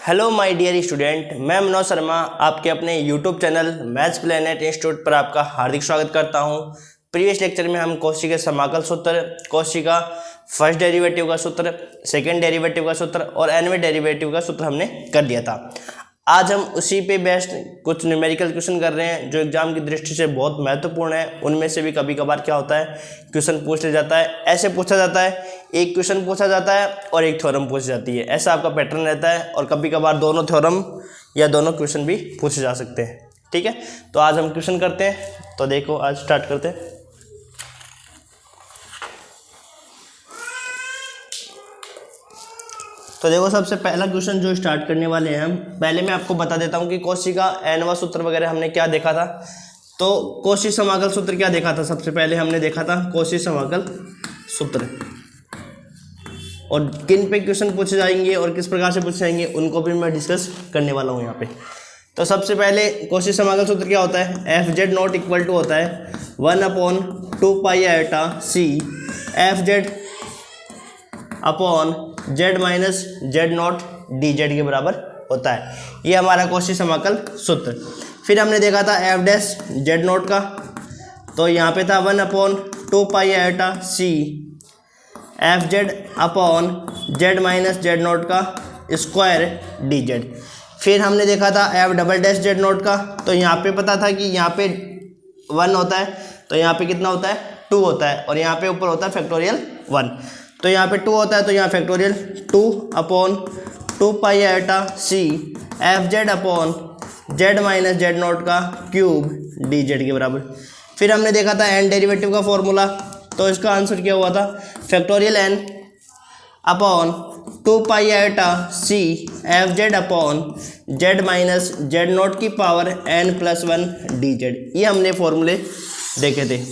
Hello my dear student, मैं मनोज शर्मा आपके अपने YouTube channel maths planet institute पर आपका हार्दिक स्वागत करता हूं। प्रीवियस लेक्चर में हम कौशी के समाकल सूत्र, कौशी का फर्स्ट डेरिवेटिव का सूत्र, सेकंड डेरिवेटिव का सूत्र और nवें डेरिवेटिव का सूत्र हमने कर लिया था। आज हम उसी पे बेस्ड कुछ न्यूमेरिकल क्वेश्चन कर रहे हैं जो एग्जाम की दृष्टि से बहुत महत्वपूर्ण है। उनमें से भी कभी कभार क्या होता है, क्वेश्चन पूछ लिया जाता है, ऐसे पूछा जाता है, एक क्वेश्चन पूछा जाता है और एक थ्योरम पूछी जाती है। ऐसा आपका पैटर्न रहता है और कभी कभार दोनों थ्योरम या दोनों क्वेश्चन भी पूछे जा सकते हैं। ठीक है, तो आज हम क्वेश्चन करते हैं। तो देखो, आज स्टार्ट करते हैं। तो देखो, सबसे पहला क्वेश्चन जो स्टार्ट करने वाले हैं हम, पहले मैं आपको बता देता हूं कि कौशी का nवां सूत्र वगैरह हमने क्या देखा था। तो कौशी समाकल सूत्र क्या देखा था, सबसे पहले हमने देखा था कौशी समाकल सूत्र, और किन पे क्वेश्चन पूछे जाएंगे और किस प्रकार से पूछे जाएंगे उनको भी मैं डिस्कस करने वाला हूँ यहाँ पे। तो सबसे पहले कौशी समाकल सूत्र क्या होता है, F Z naught equal to होता है 1/2 pi iota C F Z upon Z minus Z naught D Z के बराबर होता है। ये हमारा कौशी समाकल सूत्र। फिर हमने देखा था एफ डैश जेड नॉट का, तो यहाँ पे था 1/2 pi iota C F Z upon Z minus Z naught का स्क्वायर डी जेड। फिर हमने देखा था F double dash Z naught का, तो यहाँ पे पता था कि यहाँ पे 1 होता है, तो यहाँ पे कितना होता है 2 होता है, और यहाँ पे ऊपर होता है फैक्टोरियल 1, तो यहाँ पे 2 होता है, तो यहाँ factorial 2/2 pi iota C F Z upon Z minus Z naught का क्यूब डी जेड के बराबर। फिर हमने देखा था एन डेरिवेटिव का फॉर्मूला, तो इसका आंसर क्या हुआ था, factorial N upon 2 pi iota C F Z upon Z minus Z naught की पावर n + 1 डी जेड। ये हमने फॉर्मूले देखे थे।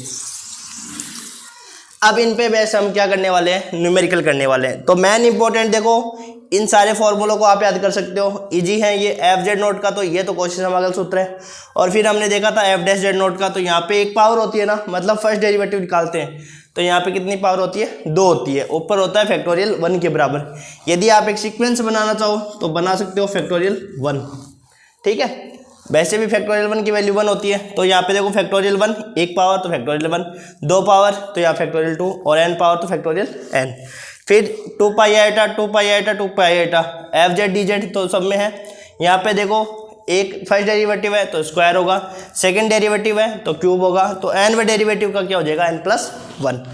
अब इन पे बेस हम क्या करने वाले हैं, न्यूमेरिकल करने वाले हैं। तो मेन इंपॉर्टेंट देखो, इन सारे फॉर्मूलों को आप याद कर सकते हो, इजी है। ये एफ जेड नोट का, तो ये तो कौशी समाकल सूत्र है। और फिर हमने देखा था एफ डैश जेड नोट का, तो यहाँ पे एक पावर होती है ना, मतलब फर्स्ट डेरिवेटिव निकालते हैं, तो यहाँ पे कितनी पावर होती है, 2 होती है। ऊपर होता है फैक्टोरियल 1 के बराबर। यदि आप एक सीक्वेंस बनाना चाहो तो बना सकते हो फैक्टोरियल 1। ठीक है, वैसे भी फैक्टोरियल 1 की वैल्यू 1 होती है, तो यहाँ पे देखो फैक्टोरियल 1 एक पावर तो फैक्टोरियल 1, 2 पावर तो यहाँ फैक्टोरियल 2, और n पावर तो फैक्टोरियल n। फिर 2 pi iota 2 pi iota 2 pi iota F Z D Z तो सब में है। यहाँ पे देखो, एक फर्स्ट डेरिवेटिव है तो स्क्वायर होगा, सेकंड डेरिवेटिव है तो क्यूब होगा, तो nवें डेरिवेटिव का क्या हो जाएगा, n + 1।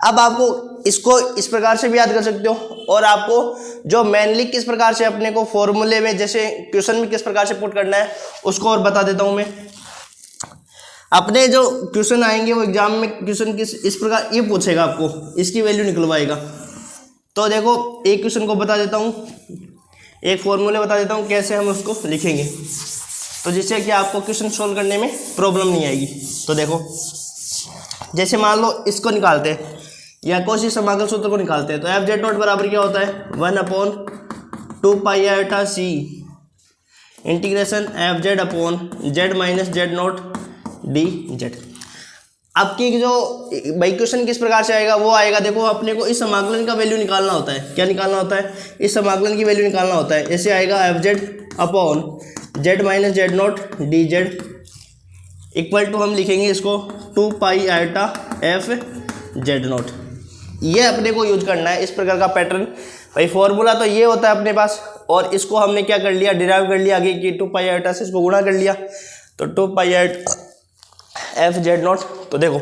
अब आपको इसको इस प्रकार से भी याद कर सकते हो, और आपको जो मेनली किस प्रकार से अपने को फॉर्मूले में, जैसे क्वेश्चन में किस प्रकार से पुट करना है उसको और बता देता हूं मैं। अपने जो क्वेश्चन आएंगे वो एग्जाम में क्वेश्चन किस इस प्रकार ये पूछेगा, आपको इसकी वैल्यू निकलवाएगा। तो देखो, एक क्वेश्चन को बता देता हूँ, एक फॉर्मूले बता देता हूँ कैसे हम उसको लिखेंगे, तो जिससे कि आपको क्वेश्चन सोल्व करने में प्रॉब्लम नहीं आएगी। तो देखो, जैसे मान लो इसको निकालते हैं, या कौशी समाकल सूत्र को निकालते हैं, तो एफ जेड नॉट बराबर क्या होता है, 1/2 pi iota C integration F Z upon Z minus Z naught D Z. आपकी जो भाई क्वेश्चन किस प्रकार से आएगा, वो आएगा, देखो अपने को इस समाकलन का वैल्यू निकालना होता है। क्या निकालना होता है, इस समाकलन की वैल्यू निकालना होता है। ऐसे आएगा F Z upon Z minus Z naught D Z equal to, हम लिखेंगे इसको 2 pi iota F Z naught. ये अपने को यूज करना है, इस प्रकार का पैटर्न। भाई फॉर्मूला तो ये होता है अपने पास, और इसको हमने क्या कर लिया, डिराइव कर लिया आगे कि 2 पाई आयटा से इसको गुणा कर लिया, तो 2 pi iota F Z not. तो देखो,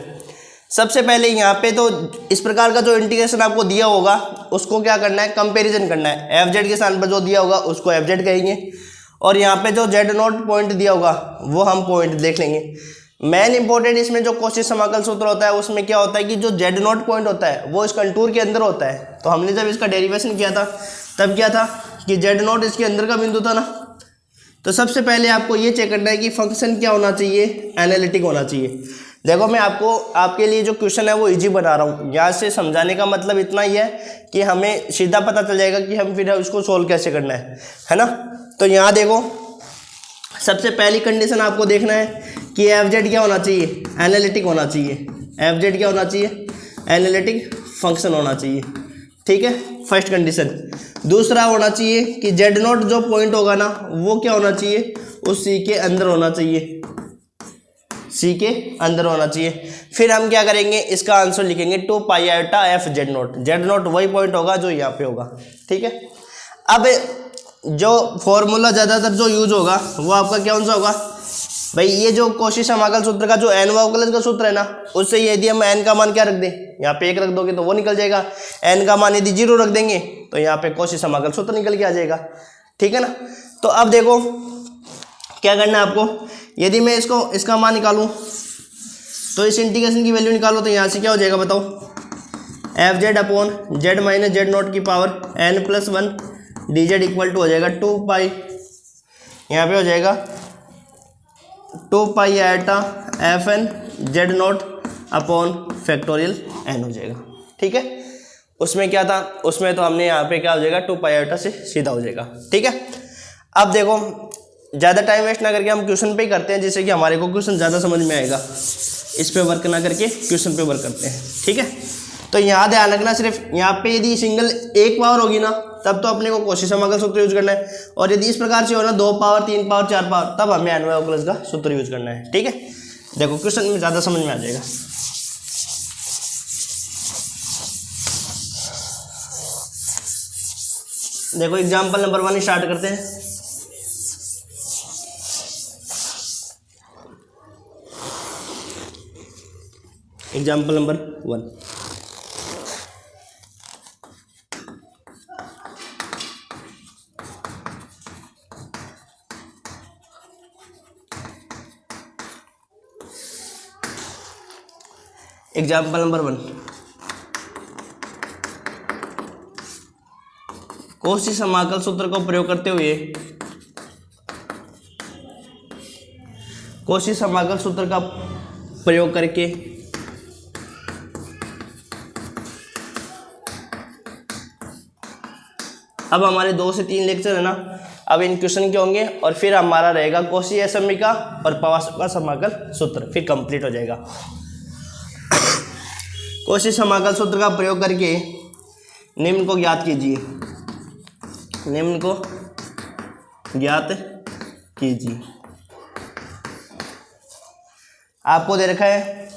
सबसे पहले यहाँ पे तो इस प्रकार का जो इंटीग्रेशन आपको दिया होगा उसको क्या करना है, कंपेरिजन करना है। एफ जेड के स्थान पर जो दिया होगा उसको एफ जेड कहेंगे, और यहाँ पे जो जेड नॉट पॉइंट दिया होगा वो हम पॉइंट देख लेंगे। मेन इंपॉर्टेंट इसमें जो कौशी समाकल सूत्र होता है उसमें क्या होता है कि जो जेड नॉट पॉइंट होता है वो इस कंटूर के अंदर होता है। तो हमने जब इसका डेरिवेशन किया था तब क्या था कि जेड नॉट इसके अंदर का बिंदु था ना। तो सबसे पहले आपको ये चेक करना है कि फंक्शन क्या होना चाहिए, एनालिटिक होना चाहिए। देखो, मैं आपको आपके लिए जो क्वेश्चन है वो इजी बना रहा हूँ। यहाँ से समझाने का मतलब इतना ही है कि हमें सीधा पता चल जाएगा कि हम फिर उसको सोल्व कैसे करना है ना। तो यहाँ देखो, सबसे पहली कंडीशन आपको देखना है कि एफ जेड क्या होना चाहिए, एनालिटिक होना चाहिए। एफ जेड क्या होना चाहिए, एनालिटिक फंक्शन होना चाहिए। ठीक है, फर्स्ट कंडीशन। दूसरा होना चाहिए कि जेड नोट जो पॉइंट होगा ना वो क्या होना चाहिए, उस सी के अंदर होना चाहिए, सी के अंदर होना चाहिए। फिर हम क्या करेंगे, इसका आंसर लिखेंगे 2 pi iota F Z note. Z note वही पॉइंट होगा जो यहाँ पे होगा, ठीक है। अब जो फॉर्मूला ज़्यादातर जो यूज होगा वो आपका कौन सा होगा भाई, ये जो कॉची समाकल सूत्र का जो एन अवकलन का सूत्र है ना, उससे यदि हम एन का मान क्या रख दें, यहाँ पे 1 रख दोगे तो वो निकल जाएगा। एन का मान यदि 0 रख देंगे तो यहाँ पे कॉची समाकल सूत्र निकल के आ जाएगा, ठीक है ना। तो अब देखो क्या करना है आपको, यदि मैं इसका मान निकालूं तो इस इंटीग्रेशन की वैल्यू निकालो, तो यहाँ से क्या हो जाएगा बताओ, F Z upon Z minus Z naught की power n+1 D Z equal to हो जाएगा 2 पाई, यहाँ पे हो जाएगा 2 pi iota F N Z naught upon factorial n हो जाएगा, ठीक है। उसमें क्या था, उसमें तो हमने यहाँ पे क्या हो जाएगा 2 पाई आयोटा से सीधा हो जाएगा, ठीक है। अब देखो ज़्यादा टाइम वेस्ट ना करके हम क्वेश्चन पे ही करते हैं, जिससे कि हमारे को क्वेश्चन ज़्यादा समझ में आएगा। इस पे वर्क ना करके क्वेश्चन पे वर्क करते हैं, ठीक है। तो यहाँ ध्यान रखना, सिर्फ यहाँ पे यदि सिंगल 1 पावर होगी ना तब तो अपने को कॉची समाकल सूत्र यूज करना है, और यदि इस प्रकार से हो ना 2 पावर 3 पावर 4 पावर तब हमें एन अवकलन का सूत्र यूज करना है, ठीक है। देखो क्वेश्चन में ज़्यादा समझ में आ जाएगा। देखो एग्जाम्पल नंबर 1 स्टार्ट करते हैं। Example number 1, example number 1, Cauchy समाकल सूत्र को प्रयोग करते हुए कॉची समाकल सूत्र का प्रयोग करके अब हमारे 2 से 3 लेक्चर है ना, अब इन क्वेश्चन के होंगे और फिर हमारा रहेगा कॉची असमीका और पवासों का समाकल सूत्र, फिर कंप्लीट हो जाएगा। कॉची समाकल सूत्र का प्रयोग करके निम्न को ज्ञात कीजिए, निम्न को ज्ञात कीजिए। आपको दे रखा है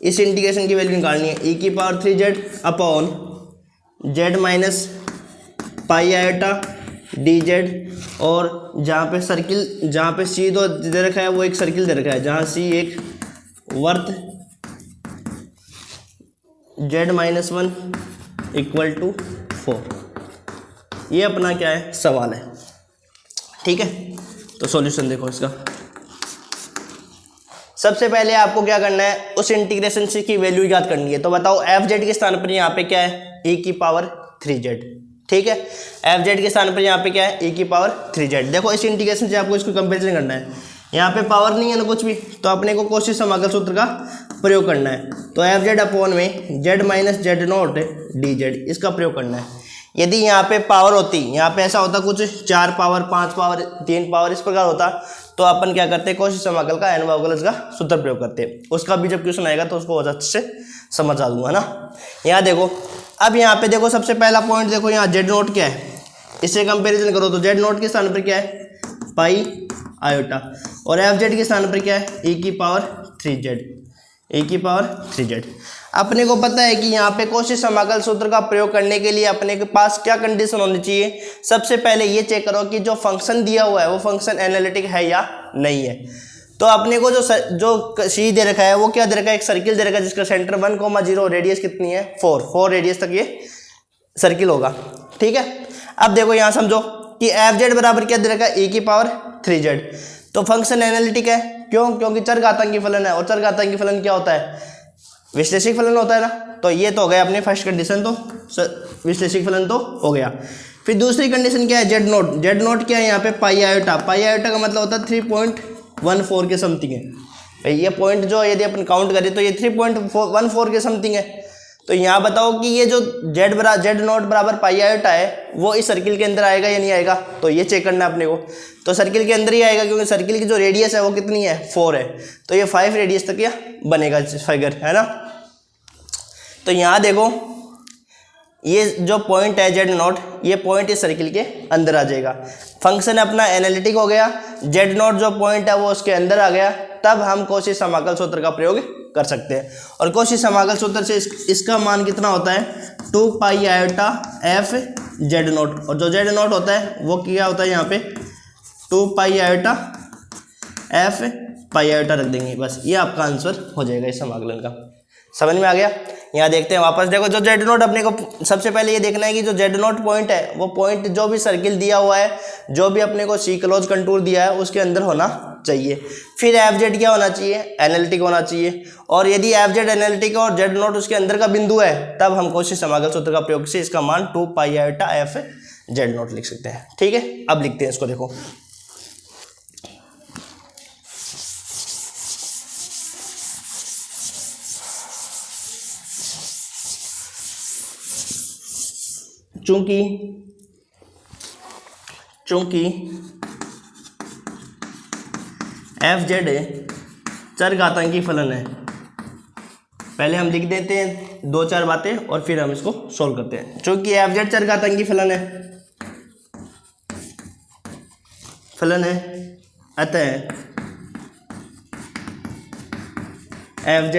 इस इंटीग्रेशन की वैल्यू निकालनी है, e⁻³ upon Z minus pi iota D Z, और जहाँ पे सर्किल, जहाँ पे सी दो दे रखा है वो एक सर्किल दे रखा है, जहाँ सी एक वर्त z-1 इक्वल टू 4। ये अपना क्या है, सवाल है, ठीक है। तो सॉल्यूशन देखो इसका। सबसे पहले आपको क्या करना है, उस इंटीग्रेशन से की वैल्यू याद करनी है। तो बताओ एफ जेड के स्थान पर यहाँ पे क्या है, e⁻³z, ठीक है। एफ जेड के स्थान पर यहाँ पे क्या है, e⁻³ देखो इस इंटीग्रेशन से आपको इसको कंपेरिजन करना है। यहाँ पे पावर नहीं है ना कुछ भी, तो अपने को कॉची समाकल सूत्र का प्रयोग करना है। तो एफ जेड अपॉन में Z minus Z naught D Z, इसका प्रयोग करना है। यदि यहाँ पे पावर होती, यहाँ पे ऐसा होता कुछ 4 पावर 5 पावर 3 पावर इस प्रकार होता, तो अपन क्या करते हैं, कॉची समाकल का एन अवकलन का सूत्र प्रयोग करते हैं। उसका भी जब क्वेश्चन आएगा तो उसको बहुत अच्छे से समझ आ दूंगा ना। यहाँ देखो, अब यहाँ पे देखो सबसे पहला पॉइंट देखो, यहाँ जेड नोट क्या है, इससे कंपेरिजन करो तो जेड नोट के स्थान पर क्या है, पाई आयोटा, और एफ जेड के स्थान पर क्या है, e⁻³ अपने को पता है कि यहाँ पे कॉची समाकल सूत्र का प्रयोग करने के लिए अपने के पास क्या कंडीशन होनी चाहिए। सबसे पहले ये चेक करो कि जो फंक्शन दिया हुआ है वो फंक्शन एनालिटिक है या नहीं है। तो अपने को जो सी दे रखा है वो क्या दे रखा है, एक सर्किल दे रखा है जिसका सेंटर 1,0, रेडियस कितनी है 4 रेडियस तक ये सर्किल होगा, ठीक है। अब देखो यहाँ समझो कि एफ जेड बराबर क्या दे रखा है, e⁻³ तो फंक्शन एनालिटिक है, क्यों, क्योंकि चरघातांकी फलन है, और चरघातांकी फलन क्या होता है, विश्लेषिक फलन होता है ना। तो ये तो हो गया अपनी फर्स्ट कंडीशन, तो विश्लेषिक फलन तो हो गया। फिर दूसरी कंडीशन क्या है, जेड नोट क्या है यहाँ पे, पाई आयोटा का मतलब होता है 3.14 के समथिंग है भाई। ये पॉइंट जो यदि अपन काउंट करें तो ये 3.14 के समथिंग है। तो यहाँ बताओ कि ये जो जेड नोट बराबर पाई आयोटा है वो इस सर्किल के अंदर आएगा या नहीं आएगा, तो ये चेक करना है अपने को। तो सर्किल के अंदर ही आएगा, क्योंकि सर्किल की जो रेडियस है वो कितनी है, 4 है, तो ये 5 रेडियस तक यह बनेगा फिगर, है ना। तो यहाँ देखो ये जो पॉइंट है जेड नॉट, ये पॉइंट इस सर्किल के अंदर आ जाएगा। फंक्शन अपना एनालिटिक हो गया, जेड नॉट जो पॉइंट है वो उसके अंदर आ गया, तब हम कॉची समाकल सूत्र का प्रयोग कर सकते हैं। और कॉची समाकल सूत्र से इसका मान कितना होता है 2 pi iota F Z not, और जो जेड नॉट होता है वो क्या होता है यहाँ पे 2 पाई आयोटा एफ पाई आयोटा रख देंगे, बस ये आपका आंसर हो जाएगा इस समाकलन का। समझ में आ गया। यहाँ देखते हैं वापस, देखो जो जेड नोट अपने को सबसे पहले ये देखना है कि जो जेड नोट पॉइंट है वो पॉइंट जो भी सर्किल दिया हुआ है, जो भी अपने को सी क्लोज कंटूर दिया है उसके अंदर होना चाहिए। फिर एफ जेड क्या होना चाहिए, एनालिटिक होना चाहिए। और यदि एफ जेड एनालिटिक और जेड नोट उसके अंदर का बिंदु है, तब हम कॉची समाकल सूत्र का प्रयोग से इसका मान 2 pi iota F Z note लिख सकते हैं। ठीक है, अब लिखते हैं इसको। देखो चूंकि एफ जेड चरघातांकी फलन है, पहले हम लिख देते हैं 2-4 बातें और फिर हम इसको सोल्व करते हैं। चूंकि एफ जेड चरघातांकी फलन है अतः एफ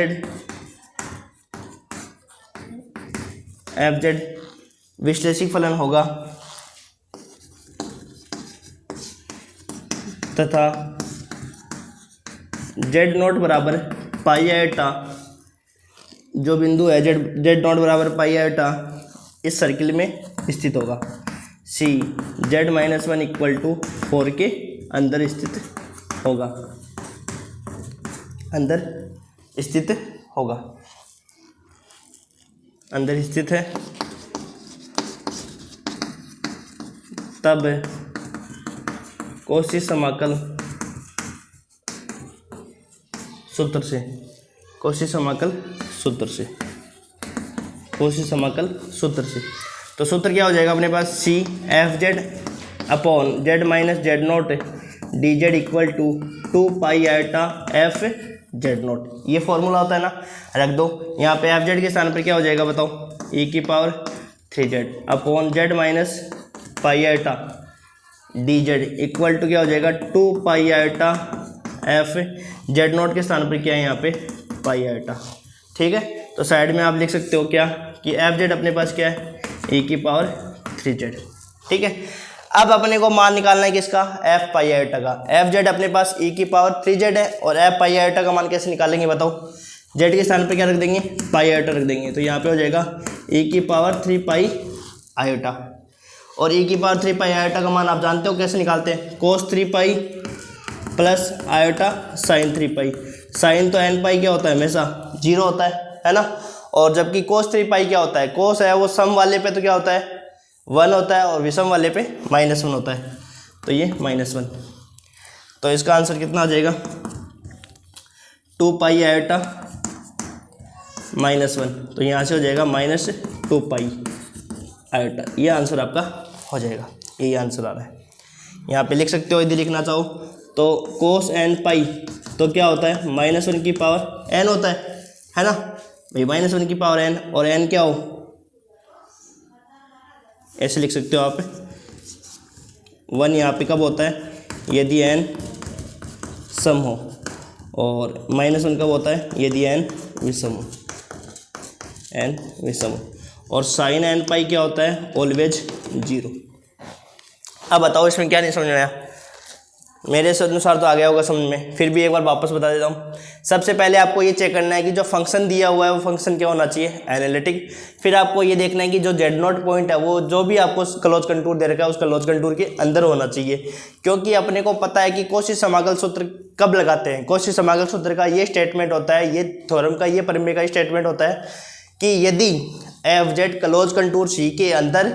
जेड विश्लेषिक फलन होगा तथा जेड नॉट बराबर पाई आयोटा, जो बिंदु है जेड नॉट बराबर पाई आयोटा इस सर्किल में स्थित होगा। सी जेड -1 इक्वल टू 4 के अंदर स्थित होगा, अंदर स्थित है। तब कॉची समाकल सूत्र से तो सूत्र क्या हो जाएगा अपने पास, C F Z upon Z minus Z naught D Z equal to 2 pi iota F Z naught. ये फॉर्मूला होता है ना, रख दो। यहाँ पे एफ जेड के स्थान पर क्या हो जाएगा बताओ, e की power 3z upon Z minus pi iota D Z equal to क्या हो जाएगा 2 pi iota F Z naught के स्थान पर क्या है यहाँ पे पाई आयोटा। ठीक है, तो साइड में आप लिख सकते हो क्या कि एफ जेड अपने पास क्या है e की पावर 3z। ठीक है, अब अपने को मान निकालना है किसका, एफ पाई आयोटा का। एफ जेड अपने पास e की पावर 3z है और एफ पाई आयोटा का मान कैसे निकालेंगे बताओ, जेड के स्थान पे क्या रख देंगे, पाई आयोटा रख देंगे। तो यहाँ पे हो जाएगा e की पावर 3 पाई आयोटा, और e की पावर 3 पाई आयोटा का मान आप जानते हो कैसे निकालते हैं, कोस 3 पाई प्लस आयोटा साइन 3 पाई। साइन तो n पाई क्या होता है हमेशा 0 होता है ना, और जबकि कोस 3 पाई क्या होता है, कोस है वो सम वाले पे तो क्या होता है 1 होता है और विषम वाले पे -1 होता है, तो ये -1। तो इसका आंसर कितना आ जाएगा 2 पाई आयोटा -1, तो यहाँ से हो जाएगा -2 पाई आयोटा। ये आंसर आपका हो जाएगा, यही आंसर आ रहा है। यहाँ पे लिख सकते हो यदि लिखना चाहो तो कोस n पाई तो क्या होता है -1 की पावर n होता है ना भाई, -1 की पावर n, और n क्या हो ऐसे लिख सकते हो आप 1 यहाँ पे कब होता है यदि n सम हो, और -1 कब होता है यदि n विषम हो, और साइन n पाई क्या होता है ऑलवेज 0। अब बताओ इसमें क्या नहीं समझ में आया, मेरे से अनुसार तो आ गया होगा समझ में, फिर भी एक बार वापस बता देता हूँ। सबसे पहले आपको ये चेक करना है कि जो फंक्शन दिया हुआ है वो फंक्शन क्या होना चाहिए, एनालिटिक। फिर आपको ये देखना है कि जो जेड नॉट पॉइंट है वो जो भी आपको क्लोज कंटूर दे रखा है उस क्लोज कंटूर के अंदर होना चाहिए, क्योंकि अपने को पता है कि कॉची समाकल सूत्र कब लगाते हैं। कॉची समाकल सूत्र का ये स्टेटमेंट होता है, ये थ्योरम का ये प्रमेय का स्टेटमेंट होता है कि यदि एफ जेड क्लोज कंटूर सी के अंदर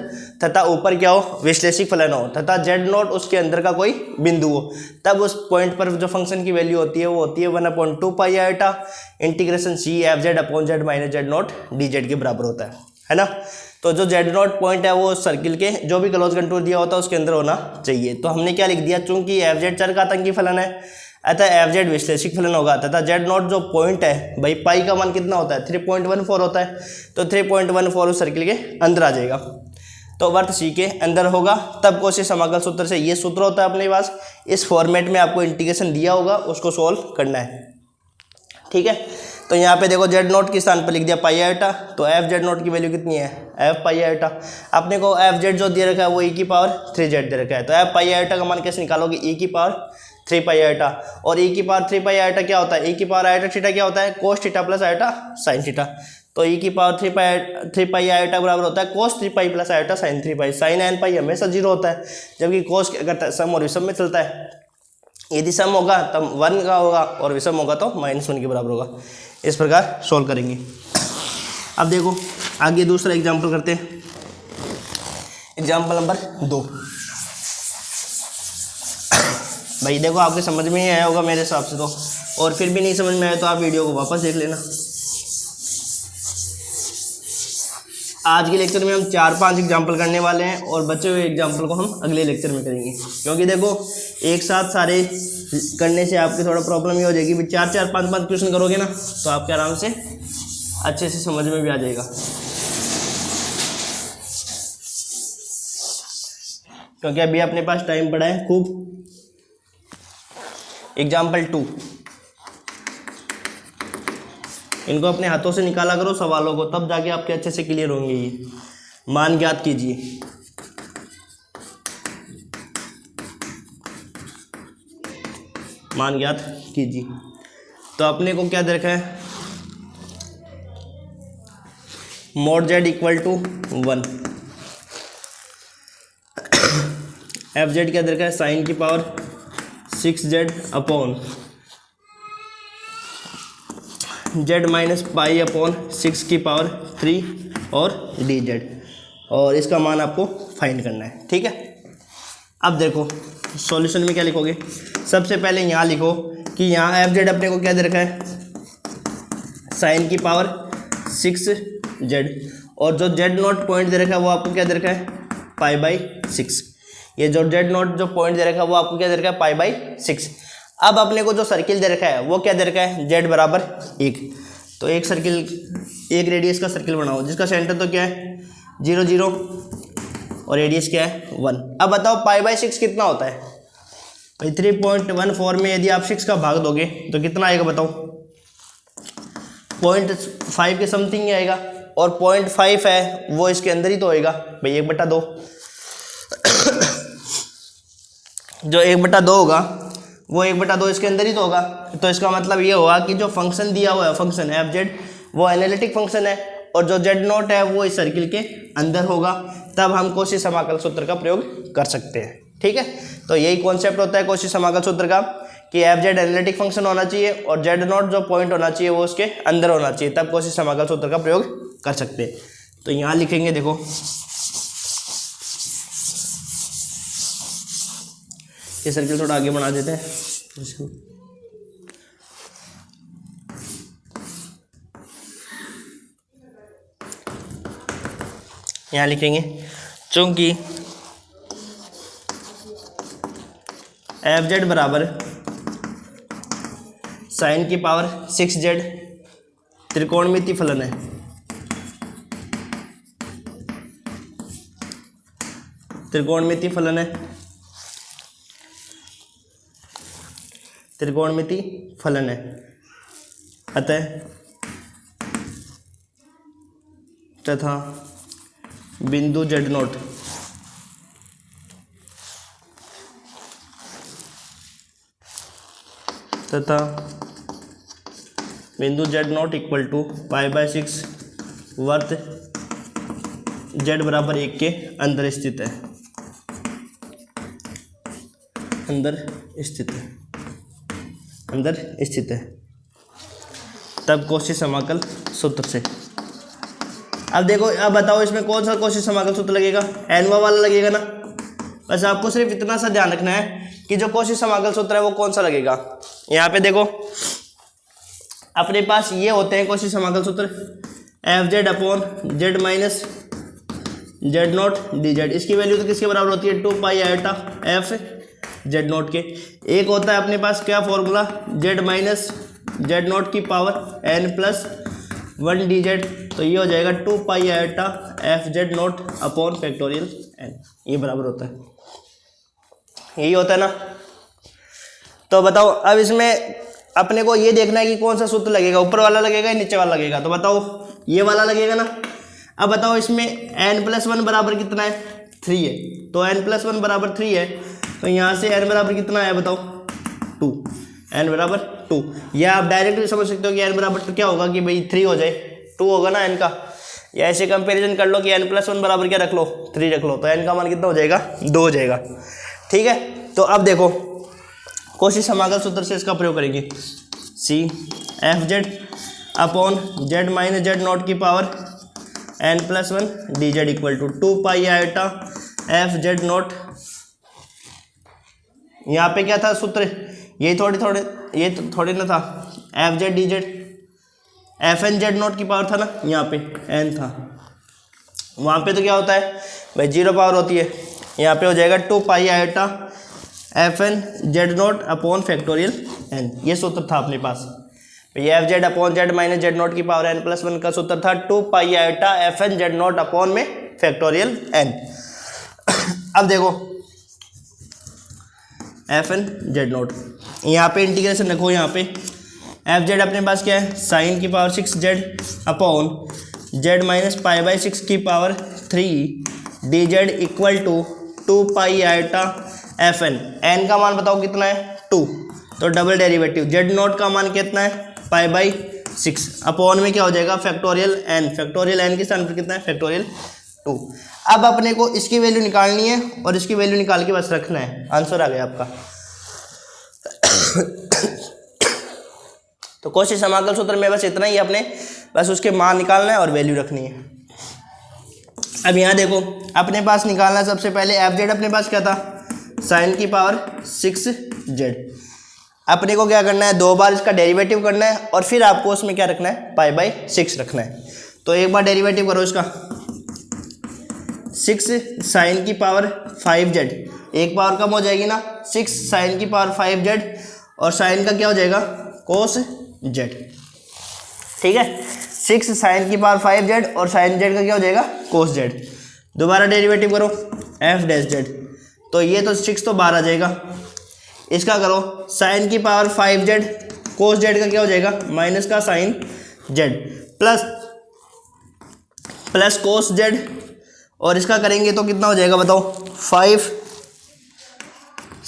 तथा ऊपर क्या हो विश्लेषिक फलन हो तथा जेड नॉट उसके अंदर का कोई बिंदु हो, तब उस पॉइंट पर जो फंक्शन की वैल्यू होती है वो होती है 1/2 pi iota integration C F Z upon Z minus Z naught D Z के बराबर होता है ना। तो जो जेड नॉट पॉइंट है वो सर्किल के जो भी क्लोज कंटूर दिया होता है उसके अंदर होना चाहिए। तो हमने क्या लिख दिया, चूंकि एफ जेड चरघातांकी फलन है अतः एफ जेड विश्लेषिक फलन होगा तथा जेड नॉट जो पॉइंट है भाई पाई का मान कितना होता है 3.14 होता है, तो 3.14 उस सर्किल के अंदर आ जाएगा, तो वर्त सी के अंदर होगा। तब कॉची समाकल सूत्र से ये सूत्र होता है अपने पास, इस फॉर्मेट में आपको इंटीग्रेशन दिया होगा उसको सोल्व करना है, ठीक है। तो यहाँ पे देखो जेड नोट के स्थान पर लिख दिया पाई आयोटा, तो एफ जेड नोट की वैल्यू कितनी है एफ पाई आयोटा। अपने को एफ जेड जो दे रखा है वो ई की पावर 3 जेड दे रखा है, तो एफ पाई आयोटा का मान कैसे निकालोगे ई की पावर 3 पाई आयोटा, और ई की पावर 3 पाई आयोटा क्या होता है, ई की पावर आयोटा थीटा क्या होता है cos theta plus iota sine theta, तो ई की पावर 3 पाई आयोटा बराबर होता है कोस 3 पाई प्लस आयोटा साइन 3 पाई। साइन एन पाई हमेशा 0 होता है, जबकि कोस क्या करता है सम और विषम में चलता है, यदि सम होगा तब 1 का होगा और विषम होगा तो -1 के बराबर होगा। इस प्रकार सोल्व करेंगे। अब देखो आगे दूसरा एग्जाम्पल करते हैं, एग्जाम्पल नंबर 2। भाई देखो आपके समझ में ही आया होगा मेरे हिसाब से तो, और फिर भी नहीं समझ में आया तो आप वीडियो को वापस देख लेना। आज के लेक्चर में हम 4-5 एग्जाम्पल करने वाले हैं और बचे हुए एग्जाम्पल को हम अगले लेक्चर में करेंगे, क्योंकि देखो एक साथ सारे करने से आपकी थोड़ा प्रॉब्लम ये हो जाएगी, 4-4 5-5 क्वेश्चन करोगे ना तो आपके आराम से अच्छे से समझ में भी आ जाएगा। क्योंकि अभी अपने पास टाइम पड़ा है खूब। एग्जाम्पल 2, इनको अपने हाथों से निकाला करो सवालों को, तब जाके आपके अच्छे से क्लियर होंगे। ये मान ज्ञात कीजिए, मान ज्ञात कीजिए। तो अपने को क्या दे रखा है mod Z equal to 1, F Z क्या दे रखा है साइन की power 6 Z upon Z minus pi upon 6 की पावर 3 और डी जेड, और इसका मान आपको फाइंड करना है, ठीक है। अब देखो सॉल्यूशन में क्या लिखोगे, सबसे पहले यहाँ लिखो कि यहाँ एफ जेड अपने को क्या दे रखा है साइन की पावर 6 जेड, और जो जेड नॉट पॉइंट दे रखा है वो आपको क्या दे रखा है पाई बाई 6। ये जो जेड नॉट जो पॉइंट दे रखा है वो आपको क्या दे रखा है पाई बाई 6। अब अपने को जो सर्किल दे रखा है वो क्या दे रखा है जेड बराबर 1, तो एक सर्किल एक रेडियस का सर्किल बनाओ जिसका सेंटर तो क्या है 0 0 और रेडियस क्या है 1। अब बताओ पाई बाई 6 कितना होता है भाई 3.14 में यदि आप 6 का भाग दोगे तो कितना आएगा बताओ 0.5 के समथिंग ही आएगा, और 0.5 है वो इसके अंदर ही तो होएगा भाई 1/2। जो 1/2 होगा वो 1/2 इसके अंदर ही तो होगा, तो इसका मतलब ये होगा कि जो फंक्शन दिया हुआ है फंक्शन एफ जेड वो एनालिटिक फंक्शन है, और जो जेड नॉट है वो इस सर्किल के अंदर होगा, तब हम कॉची समाकल सूत्र का प्रयोग कर सकते हैं, ठीक है। तो यही कॉन्सेप्ट होता है कॉची समाकल सूत्र का कि एफ जेड एनालिटिक फंक्शन होना चाहिए और जेड नॉट जो पॉइंट होना चाहिए वो उसके अंदर होना चाहिए, तब कॉची समाकल सूत्र का प्रयोग कर सकते हैं। तो यहाँ लिखेंगे देखो ये सर्किल थोड़ा आगे बना देते हैं, यहाँ लिखेंगे चूंकि एफ जेड बराबर साइन की पावर 6 जेड त्रिकोणमिति फलन है, त्रिकोणमिति फलन है, त्रिकोणमिति फलन है, अतः तथा बिंदु जेड नोट तथा बिंदु Z naught equal to pi by 6 वर्त जेड बराबर 1 के अंदर स्थित है, अंदर स्थित है, अंदर स्थित है, तब कॉची समाकल सूत्र से। अब देखो अब बताओ इसमें कौन सा कॉची समाकल सूत्र लगेगा एनवा वाला लगेगा ना, बस आपको सिर्फ इतना सा ध्यान रखना है कि जो कॉची समाकल सूत्र है वो कौन सा लगेगा। यहाँ पे देखो अपने पास ये होते हैं कॉची समाकल सूत्र F Z upon Z minus Z naught D Z, इसकी वैल्यू तो किसके बराबर होती है 2 pi iota F Z naught के। एक होता है अपने पास क्या formula, Z minus Z naught की power N plus 1 D Z, तो ये हो जाएगा 2 pi iota F Z naught upon factorial N, ये बराबर होता है, यही होता है ना। तो बताओ अब इसमें अपने को ये देखना है कि कौन सा सूत्र लगेगा, ऊपर वाला लगेगा या नीचे वाला लगेगा, तो बताओ ये वाला लगेगा ना। अब बताओ इसमें n प्लस 1 बराबर कितना है, 3 है, तो n प्लस 1 बराबर 3 है, तो यहाँ से n बराबर कितना है बताओ, 2, n बराबर 2। या आप डायरेक्टली समझ सकते हो कि n बराबर तो क्या होगा कि भाई 3 हो जाए, 2 होगा ना n का, या ऐसे कंपेरिजन कर लो कि n प्लस 1 बराबर क्या रख लो, 3 रख लो, तो n का मान कितना हो जाएगा, 2 हो जाएगा। ठीक है, तो अब देखो कोशी समाकल सूत्र से इसका प्रयोग करेंगे, C F Z upon Z minus Z naught की power n plus 1 D Z equal to 2 pi iota F Z naught. यहाँ पे क्या था सूत्र, ये थोड़े ना था, F Z D Z, F N Z naught की पावर था ना, यहाँ पे n था, वहाँ पे तो क्या होता है भाई 0 पावर होती है, यहाँ पे हो जाएगा 2 pi iota F N Z naught upon factorial N, ये सूत्र था अपने पास। ये F Z upon Z minus Z naught की पावर n प्लस 1 का सूत्र था 2 pi iota F N Z naught upon में फैक्टोरियल एन। अब देखो एफ एन जेड नोट, यहाँ पे इंटीग्रेशन रखो, यहाँ पे एफ जेड अपने पास क्या है, साइन की power 6 Z upon Z minus pi by 6 की power 3 D Z equal to 2 pi iota F N, N का मान बताओ कितना है 2, तो डबल डेरिवेटिव जेड नोट का मान कितना है पाई बाई 6 अपॉन में क्या हो जाएगा फैक्टोरियल एन, फैक्टोरियल एन के स्थान पर कितना है फैक्टोरियल 2। अब अपने को इसकी वैल्यू निकालनी है और इसकी वैल्यू निकाल के बस रखना है, आंसर आ गया आपका। तो कोशी समाकल सूत्र में बस इतना ही, अपने बस उसके मान निकालना है और वैल्यू रखनी है। अब यहाँ देखो अपने पास निकालना है सबसे पहले एफ जेड, अपने पास क्या था साइन की पावर 6 जेड, अपने को क्या करना है 2 बार इसका डेरिवेटिव करना है और फिर आपको उसमें क्या रखना है पाई बाई 6 रखना है। तो एक बार डेरिवेटिव करो इसका, 6 साइन की पावर 5 जेड, एक पावर कम हो जाएगी ना, 6 साइन की पावर 5 जेड और साइन का क्या हो जाएगा कोस जेड। ठीक है, 6 साइन की पावर 5 जेड और साइन जेड का क्या हो जाएगा कोस जेड। दोबारा डेरिवेटिव करो एफ डैश जेड, तो ये तो 6 तो बाहर आ जाएगा, इसका करो साइन की पावर 5 जेड कोस जेड का क्या हो जाएगा माइनस का sine Z plus cos Z, और इसका करेंगे तो कितना हो जाएगा बताओ 5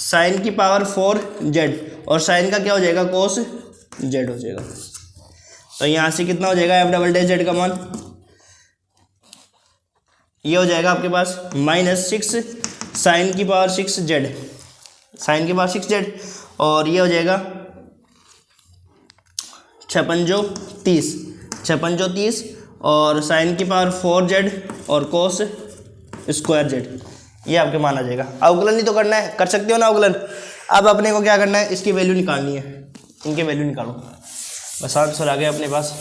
साइन की पावर 4 जेड और साइन का क्या हो जाएगा कोस जेड हो जाएगा। तो यहाँ से कितना हो जाएगा एफ डबल डैश जेड का मान, ये हो जाएगा आपके पास माइनस 6 साइन की पावर 6 जेड, साइन की पावर 6 जेड, और ये हो जाएगा 56 30 और साइन की पावर 4 जेड और कोस स्क्वायर जेड, ये आपके मान आ जाएगा। अवकलन ही तो करना है, कर सकते हो ना अवकलन। अब अपने को क्या करना है इसकी वैल्यू निकालनी है, इनके वैल्यू निकालो, बस आंसर आ गया अपने पास।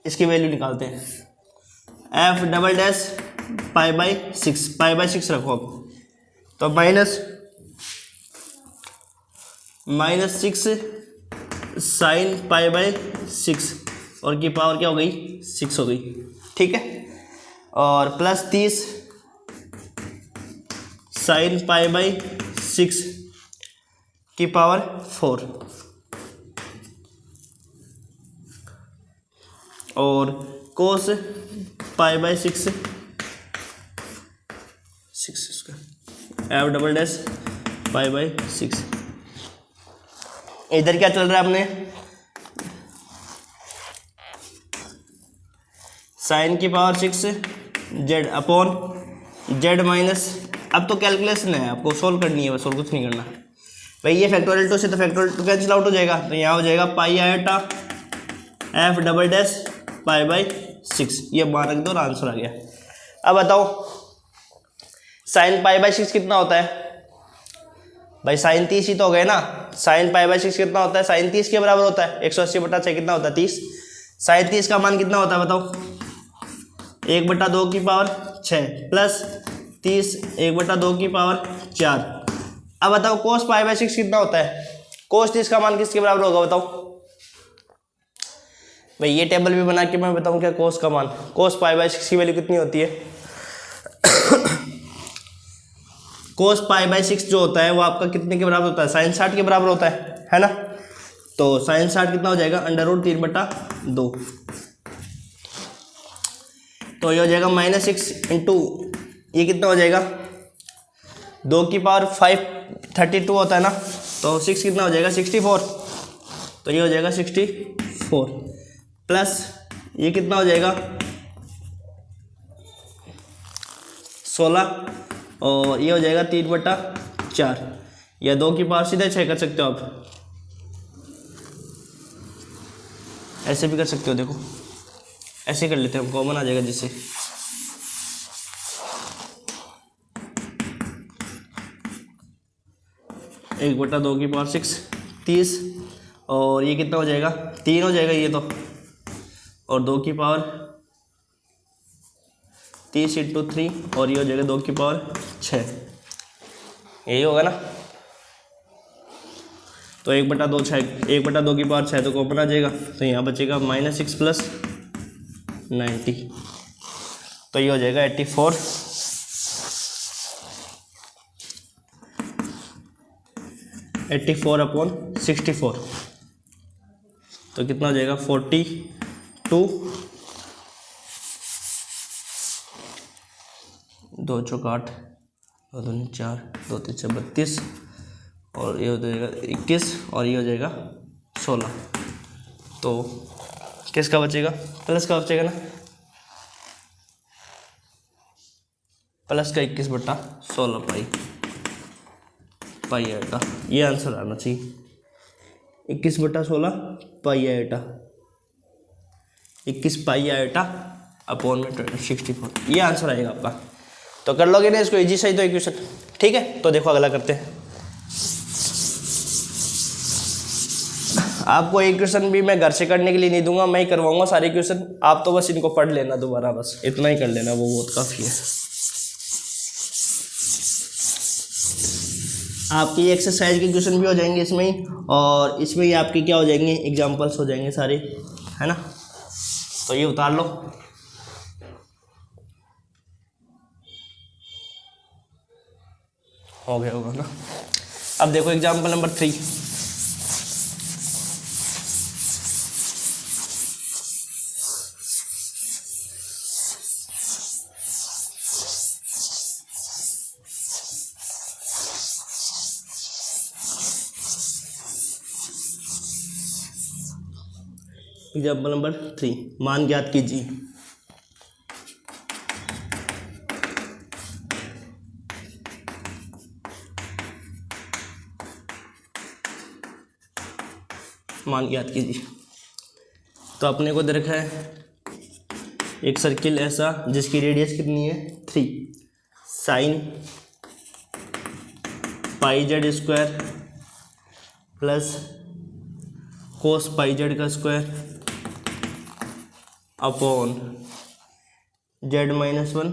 इसकी वैल्यू निकालते हैं, F double dash pi by 6 रखो अब, तो माइनस 6 साइन पाई बाई 6 और की पावर क्या हो गई 6 हो गई। ठीक है, और प्लस 30 साइन पाई बाई 6 की पावर 4 और cos pi by 6 F double dash pi by 6। इधर क्या चल रहा है अपने साइन की power 6 Z upon Z minus, अब तो कैलकुलेशन है आपको सोल्व करनी है बस और कुछ नहीं करना भाई। ये फैक्टोरियल 2 से तो फैक्टोरियल 2 कैंसिल आउट हो जाएगा, तो यहाँ हो जाएगा पाई iota F double dash pi by 6, ये मान रख दो और आंसर आ गया। अब बताओ साइन पाई बाई 6 कितना होता है भाई, साइन 30 ही तो हो गए ना। साइन पाई बाई 6 कितना होता है, साइन 30 के बराबर होता है, 180/6 कितना होता है 30, साइन 30 का मान कितना होता है बताओ 1/2 की पावर 6 प्लस 30 1/2 की पावर 4। अब बताओ कोस पाई बाई 6 कितना होता है? कोस 30 का मान किसके बराबर होगा बताओ भाई? ये टेबल भी बना के मैं बताऊं क्या कोस का मान? कोस पाई बाई 6 की वैल्यू कितनी होती है? कोस पाई बाई 6 जो होता है वो आपका कितने के बराबर होता है? sin 60 के बराबर होता है ना? तो sin 60 कितना हो जाएगा? √3/2। तो ये हो जाएगा -6 इंटू ये कितना हो जाएगा? 2 की पावर 5 32 होता है ना, तो 6 कितना हो जाएगा? 64। तो ये हो जाएगा 64 प्लस ये कितना हो जाएगा? 16 और ये हो जाएगा 3/4 या 2 की पावर सीधे 6 कर सकते हो आप, ऐसे भी कर सकते हो। देखो ऐसे कर लेते हैं हम, कॉमन आ जाएगा जिससे 1/2 की पावर 6 30 और ये कितना हो जाएगा? 3 हो जाएगा ये तो, और 2 की पावर 30 इंटू 3 और ये हो जाएगा 2 की पावर 6। यही होगा ना? तो 1/2 की पावर 6 तो कॉमन आ जाएगा, तो यहाँ बचेगा -6 प्लस 90, तो ये हो जाएगा 84 अपॉन 64। तो कितना हो जाएगा? 42 2 चौक 8 2 दूनी 4 2 3 32 और ये हो जाएगा 21 और ये हो जाएगा 16। तो किसका बचेगा? प्लस का बचेगा ना, प्लस का 21/16 पाई आएगा। ये आंसर आना चाहिए 21/16 पाई आएगा, 21 पाई आएगा अपॉन में 64, ये आंसर आएगा आपका। तो कर लोगे ना इसको इजी सही तो इक्वेशन, ठीक है? तो देखो अगला करते हैं। आपको इक्वेशन भी मैं घर से करने के लिए नहीं दूंगा, मैं ही करवाऊंगा सारे इक्वेशन, आप तो बस इनको पढ़ लेना दोबारा, बस इतना ही कर लेना, वो बहुत काफ़ी है। आपकी एक्सरसाइज के क्वेश्चन भी हो जाएंगे इसमें ही, और इसमें ही आपके क्या हो जाएंगे? एग्जाम्पल्स हो जाएंगे सारे, है ना? तो ये उतार लो। हो गया होगा ना? अब देखो एग्जाम्पल नंबर 3। एग्जाम्पल नंबर 3, मान ज्ञात कीजिए। मान ज्ञात कीजिए। तो अपने को दे रखा है एक सर्किल ऐसा जिसकी रेडियस कितनी है? 3 sin πz² plus cos πz का square upon z-1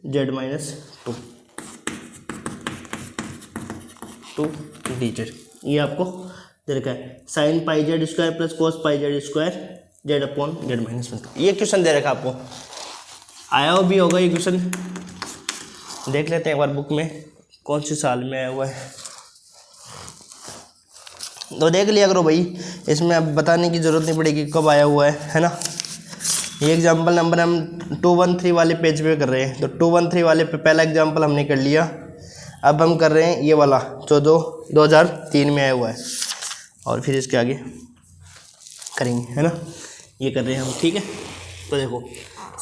z-2 dz। ये आपको दे रखा है sin πz² plus cos πz² z upon z-1। ये क्वेश्चन दे रखा है आपको, आया हो भी होगा ये क्वेश्चन। देख लेते हैं एक बार बुक में कौन से साल में आया हुआ है, तो देख लिया करो भाई, इसमें अब बताने की ज़रूरत नहीं पड़ेगी कब आया हुआ है ना? ये एग्जाम्पल नंबर हम 213 वाले पेज पे कर रहे हैं, तो 213 वाले पे पहला एग्जाम्पल हमने कर लिया। अब हम कर रहे हैं ये वाला जो 2003 में आया हुआ है, और फिर इसके आगे करेंगे, है ना? ये कर रहे हैं हम, ठीक है? तो देखो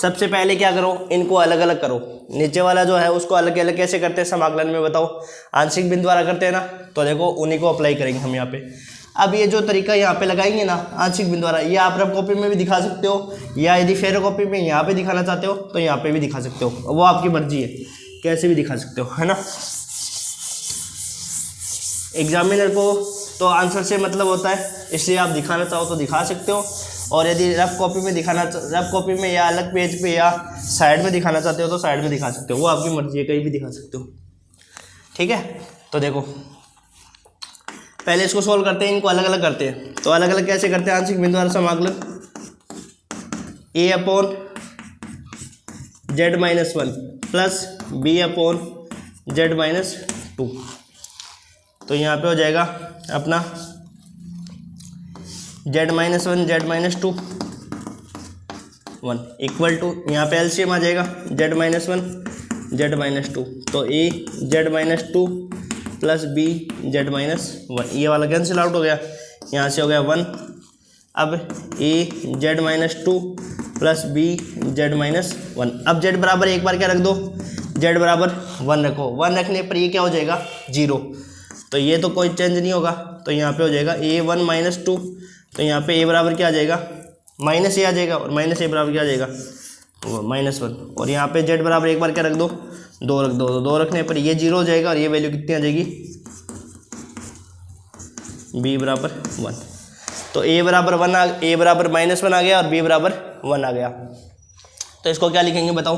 सबसे पहले क्या करो, इनको अलग अलग करो। नीचे वाला जो है उसको अलग अलग कैसे करते हैं समाकलन में बताओ? आंशिक बिंदु द्वारा करते हैं ना, तो देखो उन्हीं को अप्लाई करेंगे हम यहाँ पे। अब ये जो तरीका यहाँ पे लगाएंगे ना आंशिक बिंदु द्वारा, ये आप रफ कॉपी में भी दिखा सकते हो, या यदि फेरो कॉपी में यहाँ पे दिखाना चाहते हो तो यहाँ पे भी दिखा सकते हो, वो आपकी मर्जी है, कैसे भी दिखा सकते हो, है ना? एग्जामिनर को तो आंसर से मतलब होता है, इसलिए आप दिखाना चाहो तो दिखा सकते हो, और यदि रफ कॉपी में रफ कॉपी में या अलग पेज पे या साइड में दिखाना चाहते हो तो साइड में दिखा सकते हो, वो आपकी मर्जी है, कहीं भी दिखा सकते हो। ठीक है, तो देखो पहले इसको सोल्व करते हैं, इनको अलग अलग करते हैं। तो अलग अलग कैसे करते हैं? आंशिक बिंदु वाला समाकलन a upon z minus 1 plus b upon z minus 2। तो यहाँ पे हो जाएगा अपना z minus 1 z minus 2 1 equal to, यहाँ पे एलसीएम आ जाएगा z माइनस 1 z माइनस 2, तो a z minus 2 plus b z minus 1, ये वाला कैंसिल आउट हो गया, यहाँ से हो गया 1। अब a z minus 2 plus b z minus 1, अब z बराबर एक बार क्या रख दो, z बराबर 1 रखो, 1 रखने पर ये क्या हो जाएगा 0, तो ये तो कोई चेंज नहीं होगा, तो यहाँ पे हो जाएगा a1 माइनस 2, तो यहाँ पे a बराबर क्या आ जाएगा माइनस a आ जाएगा, और माइनस a बराबर क्या आ जाएगा माइनस 1, और यहाँ पे z बराबर एक बार क्या रख दो 2 रख दो, तो 2 रखने पर ये 0 हो जाएगा और ये वैल्यू कितनी आ जाएगी b बराबर 1। तो a बराबर a बराबर माइनस 1 आ गया और b बराबर 1 आ गया। तो इसको क्या लिखेंगे बताओ?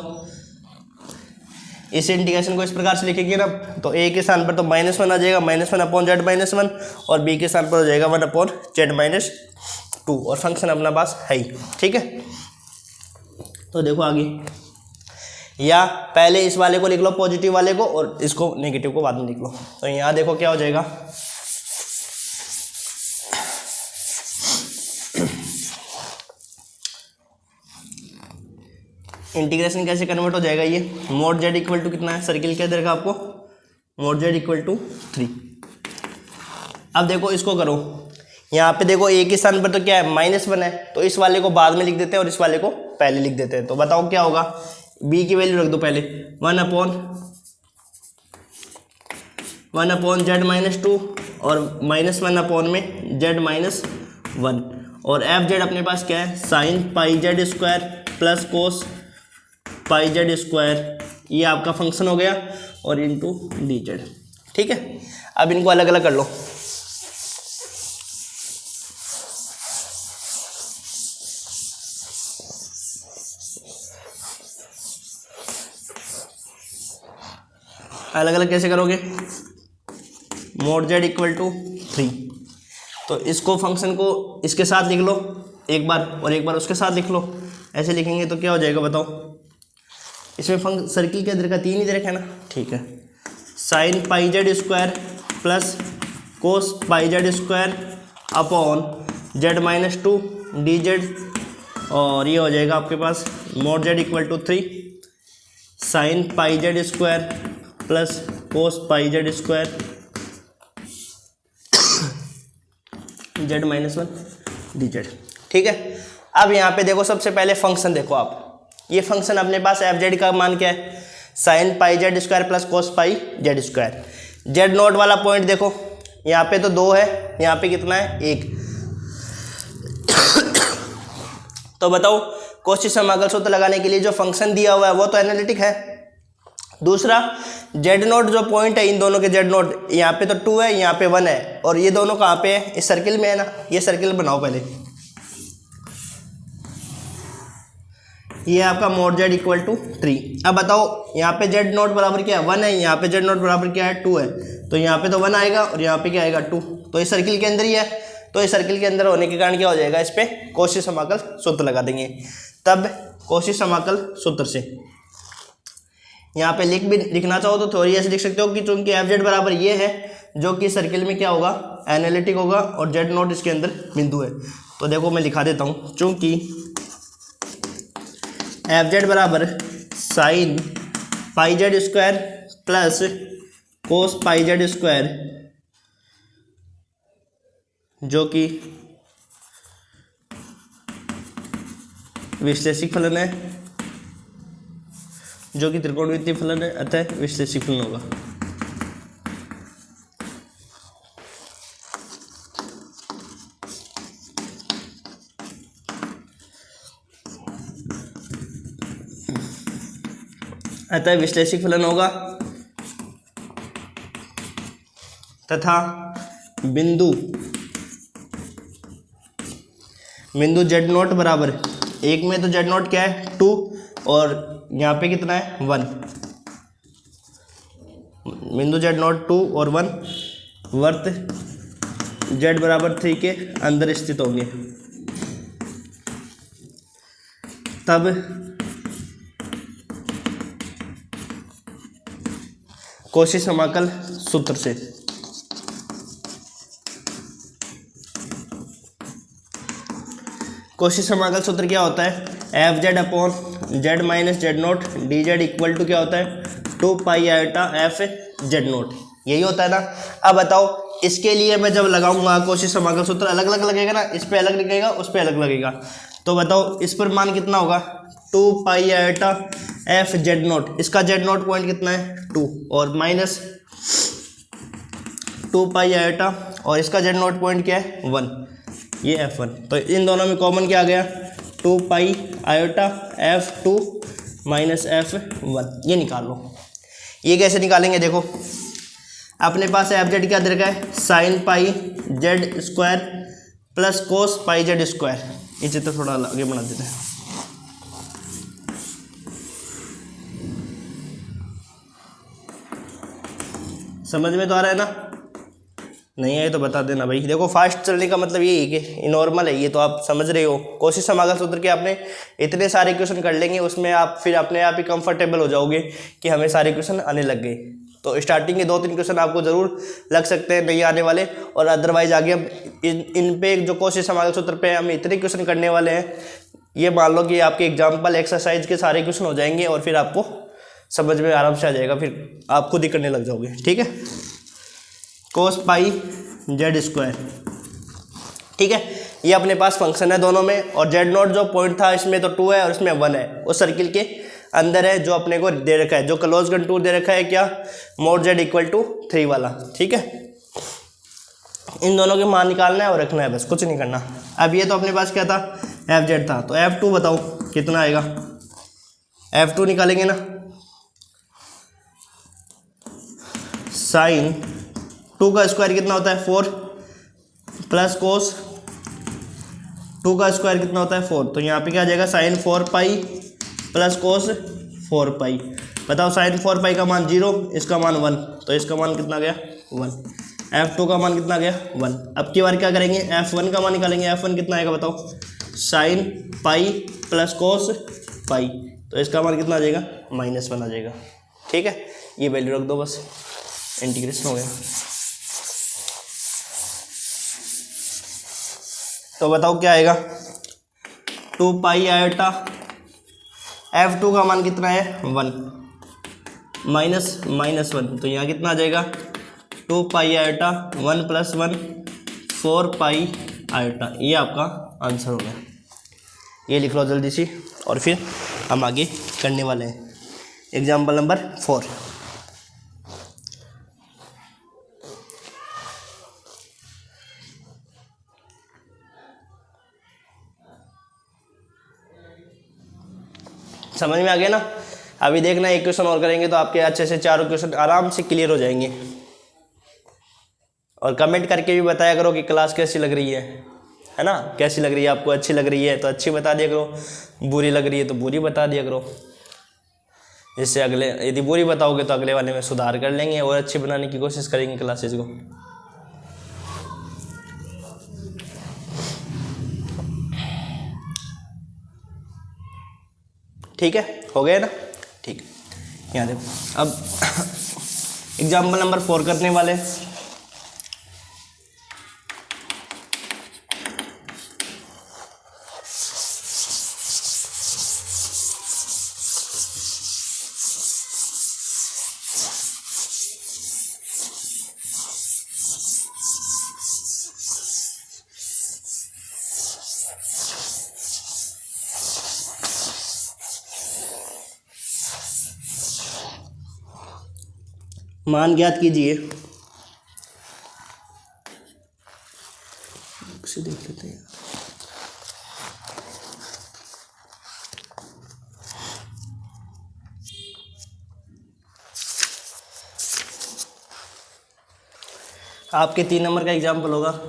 इस इंटीग्रेशन को इस प्रकार से लिखेंगे ना, तो a के स्थान पर तो माइनस 1 आ जाएगा, माइनस 1 अपॉन z माइनस 1, और b के स्थान पर हो जाएगा 1 अपॉन z माइनस 2, और फंक्शन अपना पास है ही। ठीक है, तो देखो आगे, या पहले इस वाले को लिख लो पॉजिटिव वाले को, और इसको नेगेटिव को बाद में लिख लो। तो यहाँ देखो क्या हो जाएगा, इंटीग्रेशन कैसे कन्वर्ट हो जाएगा, ये मोड z इक्वल टू कितना है, सर्किल क्या देगा आपको, मोड z इक्वल टू 3। अब देखो इसको करो, यहाँ पे देखो a के स्थान पर तो क्या है माइनस 1 है, तो इस वाले को बाद में लिख देते हैं और इस वाले को पहले लिख देते हैं। तो बताओ क्या होगा, b की वैल्यू रख दो पहले 1 अपॉन z माइनस 2 और माइनस 1 अपॉन में z माइनस 1, और एफ जेड अपने पास क्या है sine pi Z square plus cos pi Z square, ये आपका फंक्शन हो गया, और इंटू डी जेड। ठीक है, अब इनको अलग अलग कर लो। अलग अलग कैसे करोगे, मोड जेड इक्वल टू 3, तो इसको फंक्शन को इसके साथ लिख लो एक बार और एक बार उसके साथ लिख लो, ऐसे लिखेंगे तो क्या हो जाएगा बताओ, इसमें सर्किल के अंदर का 3 ही दे रखा है ना। ठीक है, sine pi Z square plus cos pi Z square upon Z minus 2 D Z, और ये हो जाएगा आपके पास mod Z equal to 3 sine pi Z square plus cos pi Z square Z minus 1 D Z. ठीक है, अब यहाँ पे देखो सबसे पहले फंक्शन देखो आप, ये फंक्शन अपने पास एफ जेड का मान क्या है sine pi Z square plus cos pi Z square. Z naught वाला पॉइंट देखो, यहाँ पे तो 2 है, यहाँ पे कितना है 1। तो बताओ कॉची समाकल सूत्र लगाने के लिए जो फंक्शन दिया हुआ है वो तो एनालिटिक है। दूसरा जेड नोट जो पॉइंट है, इन दोनों के जेड नोट यहाँ पे तो 2 है, यहाँ पे 1 है, और ये दोनों कहाँ पे है, इस सर्किल में है ना। ये सर्किल बनाओ पहले, ये आपका मोड जेड इक्वल टू 3। अब बताओ यहाँ पे जेड नोट बराबर क्या है 1 है, यहाँ पे जेड नोट बराबर क्या है 2 है, तो यहाँ पे तो 1 आएगा और यहाँ पे क्या आएगा 2, तो इस सर्किल के अंदर ही है। तो इस सर्किल के अंदर होने के कारण क्या हो जाएगा, इस पर कॉची समाकल सूत्र लगा देंगे। तब कॉची समाकल सूत्र से यहाँ पे लिखना चाहो तो थोड़ी ऐसे लिख सकते हो कि चूंकि एफ जेड बराबर ये है जो कि सर्किल में क्या होगा एनालिटिक होगा, और जेड नोट इसके अंदर बिंदु है। तो देखो मैं लिखा देता हूँ, चूंकि एफ जेड बराबर sine pi Z square plus cos pi Z square, जो कि विश्लेषिक फलन है, जो कि त्रिकोणमितीय फलन है, अतः विश्लेषिक फलन होगा। अतः विश्लेषिक फलन होगा तथा बिंदु बिंदु जेड नोट बराबर, एक में तो जेड नोट क्या है 2 और यहाँ पे कितना है 1, बिंदु जेड नोट 2 और 1 वर्त जेड बराबर 3 के अंदर स्थित होंगे, तब कॉची समाकल सूत्र से कॉची समाकल सूत्र क्या होता है, F Z upon Z minus Z naught D Z equal to क्या होता है 2 pi iota F Z naught, यही होता है ना। अब बताओ इसके लिए मैं जब लगाऊंगा कॉची समाकल सूत्र अलग अलग लगेगा ना, इस पे अलग लगेगा उस पे अलग लगेगा, तो बताओ इस पर मान कितना होगा 2 pi iota F Z note, इसका जेड नोट पॉइंट कितना है 2 और माइनस 2 पाई आयोटा और इसका जेड नोट पॉइंट क्या है 1, ये F1, तो इन दोनों में कॉमन क्या आ गया 2 pi iota F2 minus F1, ये निकाल लो। ये कैसे निकालेंगे, देखो अपने पास एफ जेड क्या दे रखा है sine pi Z square plus cos pi Z square, ये चित्र थोड़ा आगे बना देते हैं। समझ में तो आ रहा है ना, नहीं है तो बता देना भाई। देखो फास्ट चलने का मतलब ये है कि नॉर्मल है, ये तो आप समझ रहे हो। कॉची समाकल सूत्र के आपने इतने सारे क्वेश्चन कर लेंगे, उसमें आप फिर अपने आप ही कंफर्टेबल हो जाओगे कि हमें सारे क्वेश्चन आने लग गए। तो स्टार्टिंग के 2-3 क्वेश्चन आपको जरूर लग सकते हैं नहीं आने वाले, और अदरवाइज आगे हम इन पे जो कॉची समाकल सूत्र पे हम इतने क्वेश्चन करने वाले हैं, ये मान लो कि आपके एग्जाम्पल एक्सरसाइज के सारे क्वेश्चन हो जाएंगे और फिर आपको समझ में आराम से आ जाएगा, फिर आप खुद ही करने लग जाओगे। ठीक है, कोस पाई जेड स्क्वायर, ठीक है, ये अपने पास फंक्शन है दोनों में, और जेड नोट जो पॉइंट था इसमें तो 2 है और इसमें 1 है, उस सर्किल के अंदर है जो अपने को दे रखा है, जो क्लोज कंटूर दे रखा है क्या मोड जेड इक्वल टू 3 वाला। ठीक है, इन दोनों के मान निकालना है और रखना है, बस कुछ नहीं करना। अब ये तो अपने पास क्या था एफ जेड था, तो F2 बताओ कितना आएगा, F2 निकालेंगे ना, साइन 2 का स्क्वायर कितना होता है 4 प्लस कोस 2 का स्क्वायर कितना होता है 4, तो यहाँ पे क्या आ जाएगा साइन 4 पाई प्लस कोस 4 पाई। बताओ साइन 4 पाई का मान 0, इसका मान 1, तो इसका मान कितना गया 1, F2 का मान कितना गया 1। अब की बार क्या करेंगे F1 का मान निकालेंगे, F1 कितना आएगा बताओ, साइन पाई प्लस कोस पाई, तो इसका मान कितना आ जाएगा -1 आ जाएगा। ठीक है, ये वैल्यू रख दो, बस इंटीग्रेशन हो गया। तो बताओ क्या आएगा 2 पाई आयोटा F2 का मान कितना है 1 -1, तो यहाँ कितना आ जाएगा 2 पाई आयोटा 1 + 1 4 पाई आयोटा, ये आपका आंसर हो गया। ये लिख लो जल्दी सी, और फिर हम आगे करने वाले हैं एग्जाम्पल नंबर 4। समझ में आ गया ना। अभी देखना एक क्वेश्चन और करेंगे तो आपके अच्छे से 4 क्वेश्चन आराम से क्लियर हो जाएंगे। और कमेंट करके भी बताया करो कि क्लास कैसी लग रही है ना, कैसी लग रही है आपको, अच्छी लग रही है तो अच्छी बता दिया करो, बुरी लग रही है तो बुरी बता दिया करो। इससे अगले, यदि बुरी बताओगे तो अगले वाले में सुधार कर लेंगे और अच्छी बनाने की कोशिश करेंगे क्लासेज को। ठीक है, हो गया ना। ठीक है, यहाँ देखो अब एग्जाम्पल नंबर 4 करने वाले। मान ज्ञात कीजिए, देख लेते हैं। आपके 3 नंबर का एग्जाम्पल होगा,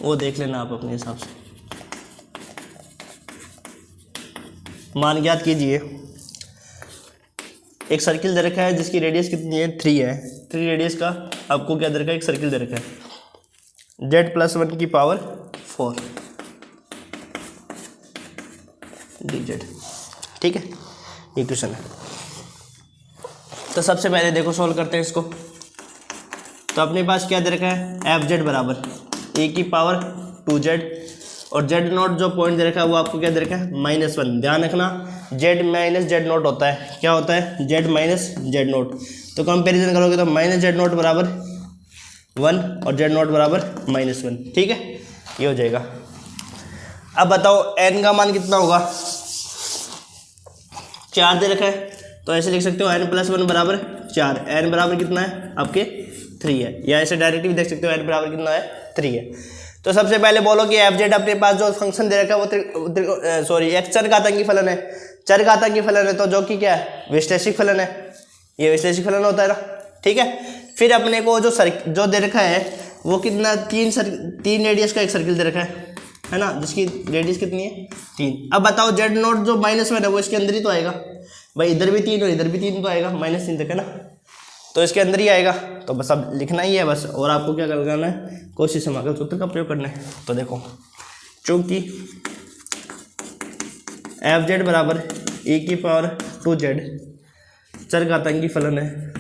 वो देख लेना आप अपने हिसाब से। मान ज्ञात कीजिए, एक सर्किल दे रखा है जिसकी रेडियस कितनी है 3 है। 3 रेडियस का आपको क्या दे रखा है, एक सर्किल दे रखा है, z+1 की पावर 4 dz। ठीक है, ये क्वेश्चन है। तो सबसे पहले देखो सॉल्व करते हैं इसको। तो अपने पास क्या दे रखा है, fz बराबर a की पावर 2z, और z नॉट जो पॉइंट दे रखा है वो आपको क्या दे रखा है -1। ध्यान रखना z माइनस z नॉट होता है, क्या होता है z माइनस z नॉट। तो कंपैरिजन करोगे तो -z नॉट बराबर 1 और z नॉट बराबर -1। ठीक है, ये हो जाएगा। अब बताओ n का मान कितना होगा, 4 दे रखा है, तो ऐसे लिख सकते हो n+1 बराबर 4। n बराबर कितना है आपके 3 है, या ऐसे डायरेक्ट भी देख सकते हो n बराबर कितना है 3 है। तो सबसे पहले बोलो कि fz अपने पास जो फंक्शन दे रखा है वो एक चरघातांकी फलन है। चरघातांकी फलन है तो जो कि क्या है, विश्लेषिक फलन है। ये विश्लेषिक फलन होता है ना। ठीक है, फिर अपने को जो दे रखा है वो कितना, 3 रेडियस का एक सर्किल दे रखा है ना, जिसकी रेडियस कितनी है 3। अब बताओ z नॉट जो -1 है वो इसके अंदर ही तो आएगा भाई, इधर भी 3 और इधर भी 3 तो आएगा, -3 तक है ना, तो इसके अंदर ही आएगा। तो बस अब लिखना ही है बस, और आपको क्या करना है, कोशी समाकल सूत्र का प्रयोग करना है। तो देखो, चूंकि fz बराबर a की पावर 2z चरघातांकी फलन है,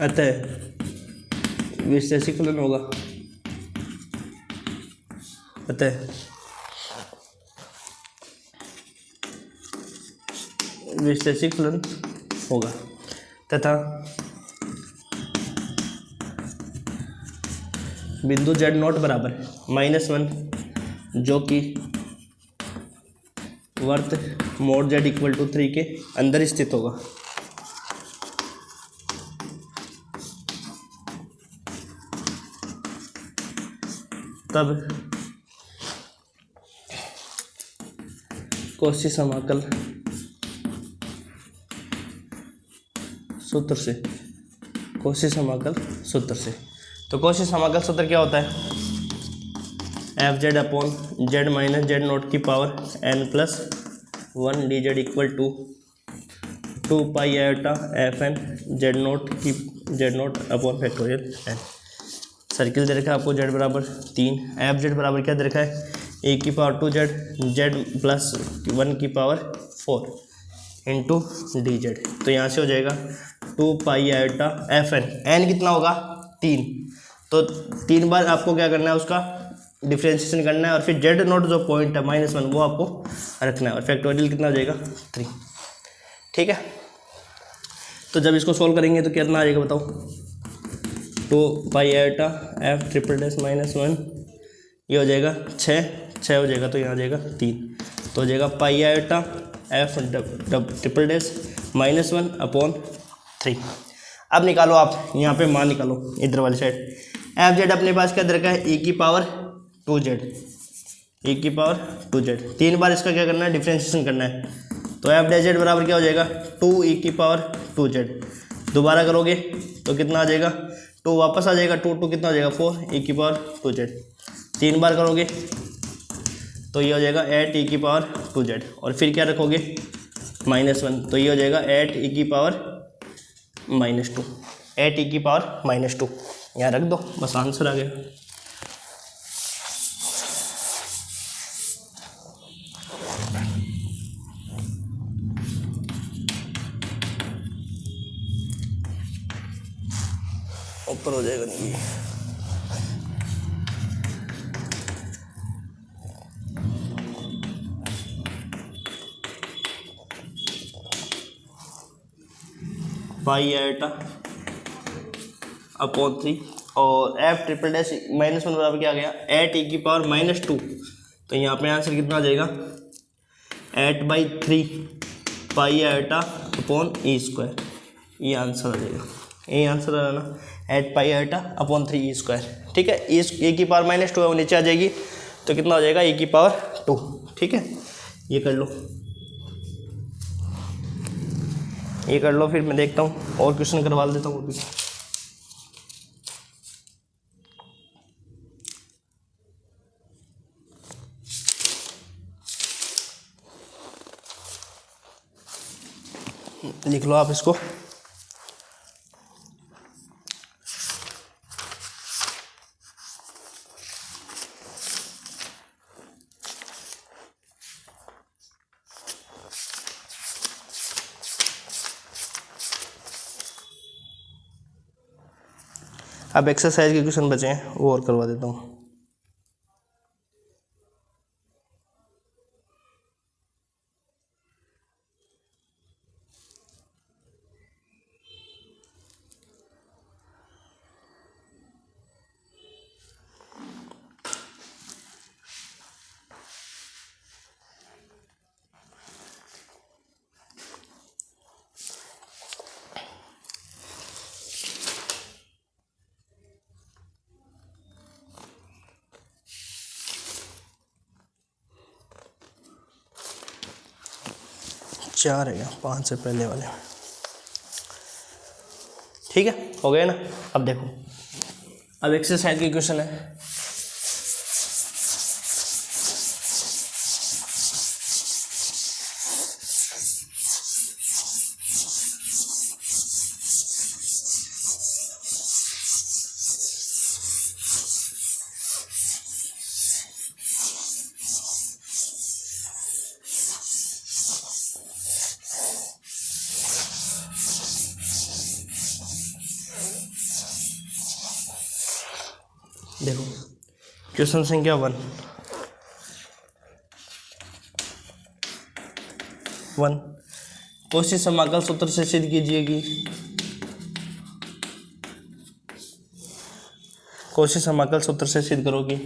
अतः विश्लेषिक फलन होगा। अतः विश्लेषिक फलन होगा तथा बिंदु z नॉट बराबर -1 जो कि वर्त मोड z = 3 के अंदर स्थित होगा। तब कौशी समाकल सूत्र से, कौशी समाकल सूत्र से। तो कौशी समाकल सूत्र क्या होता है, fz upon z minus z naught की power n+1 dz = 2 pi iota fn z नॉट अपॉन फैक्टोरियल n। सर्किल दे रखा है आपको z बराबर 3, fz बराबर क्या दे रखा है a की पावर 2z z+1 की पावर 4 इंटू dz। तो यहाँ से हो जाएगा 2 पाई आयोटा fn, n कितना होगा 3, तो 3 बार आपको क्या करना है, उसका डिफ्रेंशिएशन करना है, और फिर z नॉट जो पॉइंट है -1 वो आपको रखना है, और फैक्टोरियल कितना हो जाएगा 3। ठीक है, तो जब इसको सोल्व करेंगे तो कितना आ जाएगा बताओ, 2 पाई आयोटा f (-1) ये हो जाएगा 6 हो जाएगा, तो यहाँ आ जाएगा 3, तो हो जाएगा पाई आयोटा f (-1/3। अब निकालो आप यहाँ पे मान निकालो इधर वाली साइड। fz अपने पास क्या दे रखा है, e की पावर 2z, e की पावर 2z। 3 बार इसका क्या करना है, डिफ्रेंशिएशन करना है, तो f' बराबर क्या हो जाएगा 2e की पावर 2z। दोबारा करोगे तो कितना आ जाएगा, 2 वापस आ जाएगा, 2 कितना हो जाएगा 4 e की पावर 2z। 3 बार करोगे तो ये हो जाएगा 8 e की पावर 2z, और फिर क्या रखोगे -1, तो ये हो जाएगा 8 e की पावर -2, 8 e की पावर -2 यहाँ रख दो, बस आंसर आ गया। ऊपर हो जाएगा नहीं, पाई आयोटा अपॉन 3 और f (-1) बराबर क्या आ गया 8 e की पावर -2, तो यहाँ पे आंसर कितना आ जाएगा 8/3 पाई आयोटा अपॉन e², ये आंसर आ जाएगा, ये आंसर आ रहा ना 8 पाई आयोटा अपॉन 3 e²। ठीक है, e की पावर -2 है वो नीचे आ जाएगी, तो कितना हो जाएगा e की पावर 2। ठीक है, ये कर लो, ये कर लो, फिर मैं देखता हूँ और क्वेश्चन करवा देता हूँ। लिख लो आप इसको। अब एक्सरसाइज के क्वेश्चन बचे हैं, वो और करवा देता हूँ। चार है, 5 से पहले वाले। ठीक है, हो गया ना। अब देखो, अब एक्सरसाइज की क्वेश्चन है। देखो क्वेश्चन संख्या 1 कौशी समाकल सूत्र से सिद्ध कीजिए कि कौशी समाकल सूत्र से सिद्ध करो कि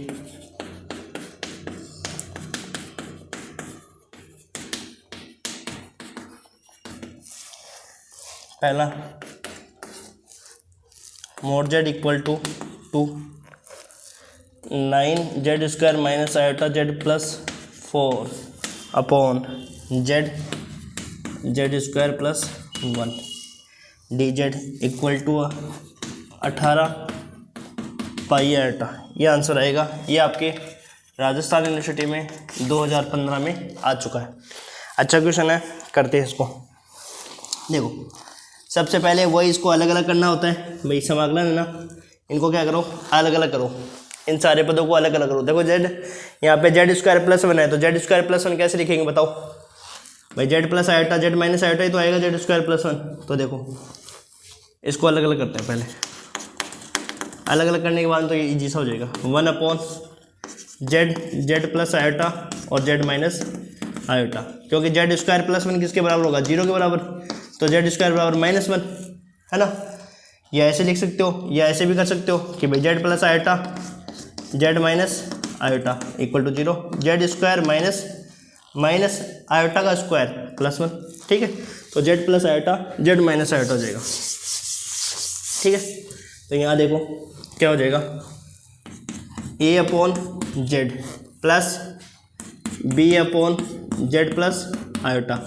पहला mod Z equal to 9z square minus iota Z plus 4 upon Z square plus 1 D Z equal to 18 pi iota. ये आंसर आएगा। ये आपके राजस्थान यूनिवर्सिटी में 2015 में आ चुका है। अच्छा क्वेश्चन है, करते हैं इसको। देखो सबसे पहले वही इसको अलग अलग करना होता है भाई, समाकलन है ना, इनको क्या करो, अलग अलग करो, इन सारे पदों को अलग अलग करो। देखो जेड, यहाँ पे जेड स्क्वायर प्लस 1 है, तो जेड स्क्वायर प्लस 1 कैसे लिखेंगे बताओ भाई? Z plus iota Z minus iota ही तो आएगा जेड स्क्वायर प्लस 1। तो देखो इसको अलग अलग करते हैं पहले, अलग अलग करने के बाद तो ये ईजी सा हो जाएगा। 1 अपॉन जेड प्लस आयोटा और जेड माइनस आयोटा, क्योंकि जेड स्क्वायर प्लस 1 किसके बराबर होगा? 0 के बराबर, तो जेड स्क्वायर बराबर -1 है ना। या ऐसे लिख सकते हो या ऐसे भी कर सकते हो कि भाई Z plus iota Z minus iota equal to 0, Z square minus iota का स्क्वायर प्लस 1। ठीक है, तो Z plus iota Z minus iota हो जाएगा। ठीक है, तो यहाँ देखो क्या हो जाएगा, A upon Z plus B upon Z plus iota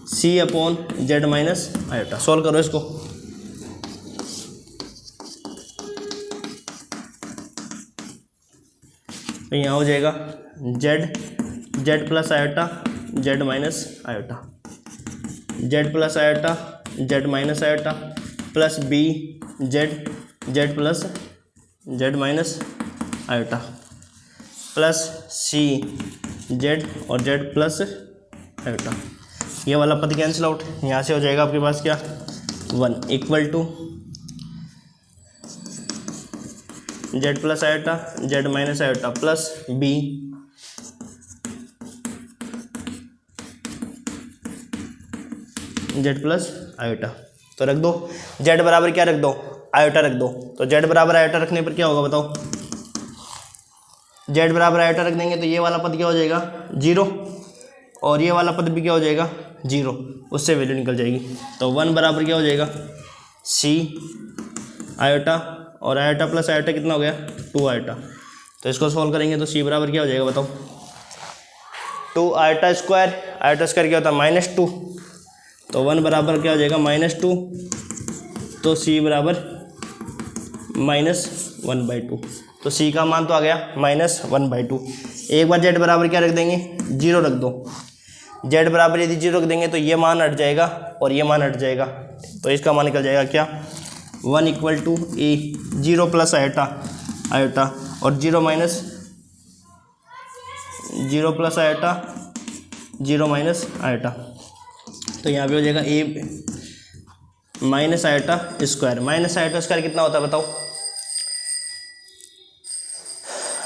C upon Z minus iota. Solve करो इसको। तो यहाँ हो जाएगा Z plus iota Z minus iota, Z plus iota Z minus iota plus B Z plus Z minus iota plus C Z और Z plus iota. ये वाला पद कैंसिल आउट, यहाँ से हो जाएगा आपके पास क्या, 1 equal to Z plus iota Z minus iota plus B Z plus iota. तो रख दो जेड बराबर क्या रख दो, आयोटा रख दो। तो जेड बराबर आयोटा रखने पर क्या होगा बताओ? जेड बराबर आयोटा रख देंगे तो ये वाला पद क्या हो जाएगा, 0, और ये वाला पद भी क्या हो जाएगा, 0, उससे वैल्यू निकल जाएगी। तो 1 बराबर क्या हो जाएगा, सी आयोटा, और आयोटा प्लस आयोटा कितना हो गया, 2 आयोटा। तो इसको सॉल्व करेंगे तो सी बराबर क्या हो जाएगा बताओ, 2 आयोटा स्क्वायर क्या होता है -2, तो 1 बराबर क्या हो जाएगा -2, तो सी बराबर -1/2। तो सी का मान तो आ गया -1/2। एक बार जेड बराबर क्या रख देंगे, 0 रख दो। जेड बराबर यदि 0 रख देंगे तो ये मान हट जाएगा और ये मान हट जाएगा, तो इसका मान निकल जाएगा क्या 1 equal to A 0 plus iota iota और 0 minus 0 plus iota 0 minus iota. तो यहाँ पे हो जाएगा A minus iota square. Minus iota square कितना होता है बताओ?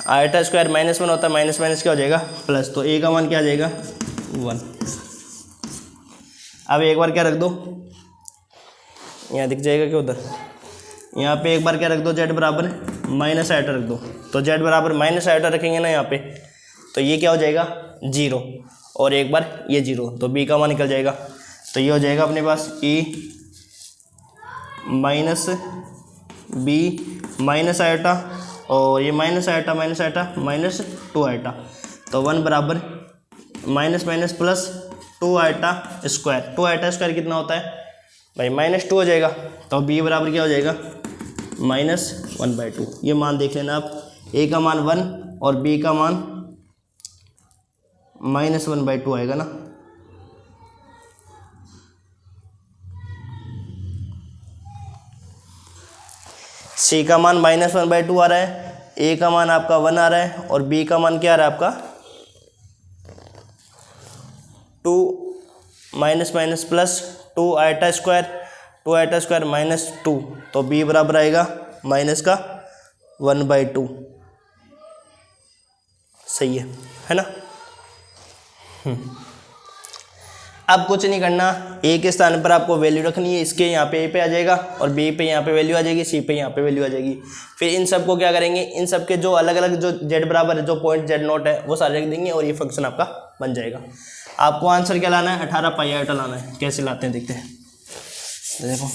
आयोटा स्क्वायर -1 होता है, माइनस माइनस क्या हो जाएगा प्लस, तो ए का मान क्या आ जाएगा 1। अब एक बार क्या रख दो, यहाँ दिख जाएगा क्या उधर, यहाँ पे एक बार क्या रख दो जेड बराबर माइनस आयोटा रख दो, तो जेड बराबर माइनस आयोटा रखेंगे ना यहाँ पे, तो ये क्या हो जाएगा 0 और एक बार ये 0, तो बी का मान निकल जाएगा। तो ये हो जाएगा अपने पास ए माइनस बी माइनस आयोटा और ये माइनस आयोटा -2 आयोटा, तो 1 बराबर minus minus plus 2 iota square. 2 iota square कितना होता है भाई -2 हो जाएगा, तो बी बराबर क्या हो जाएगा -1/2। ये मान देख लेना आप, ए का मान 1 और बी का मान -1/2 आएगा ना। सी का मान -1/2 आ रहा है, ए का मान आपका 1 आ रहा है और बी का मान क्या आ रहा है आपका 2 minus minus plus 2 iota square -2, तो बी बराबर आएगा माइनस का 1/2। सही है ना। अब कुछ नहीं करना, ए के स्थान पर आपको वैल्यू रखनी है, इसके यहाँ पे ए पे आ जाएगा और बी पे यहाँ पे वैल्यू आ जाएगी, सी पे यहाँ पे वैल्यू आ जाएगी। फिर इन सब को क्या करेंगे, इन सब के जो अलग अलग जो जेड बराबर है, जो पॉइंट जेड नोट है वो सारे रख देंगे और ये फंक्शन आपका बन जाएगा। आपको आंसर क्या लाना है 18 पाई आयोटा लाना है। कैसे लाते हैं देखते हैं, देखो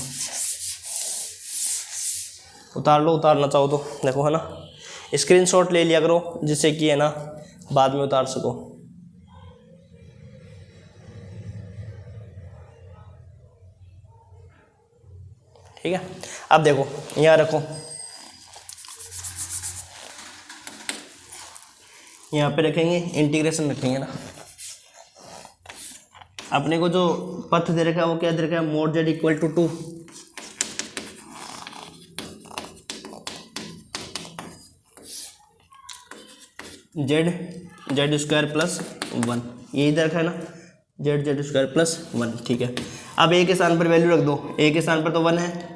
उतार लो, उतारना चाहो तो देखो है ना, स्क्रीनशॉट ले लिया करो जिससे कि है ना बाद में उतार सको। ठीक है, अब देखो यहाँ रखो, यहाँ पे रखेंगे इंटीग्रेशन रखेंगे ना। अपने को जो पथ दे रखा है वो क्या दे रखा है, mod Z equal to 2 Z square plus 1, यही दे रखा है ना, जेड स्क्वायर प्लस 1। ठीक है, अब ए के स्थान पर वैल्यू रख दो, ए के स्थान पर तो 1 है,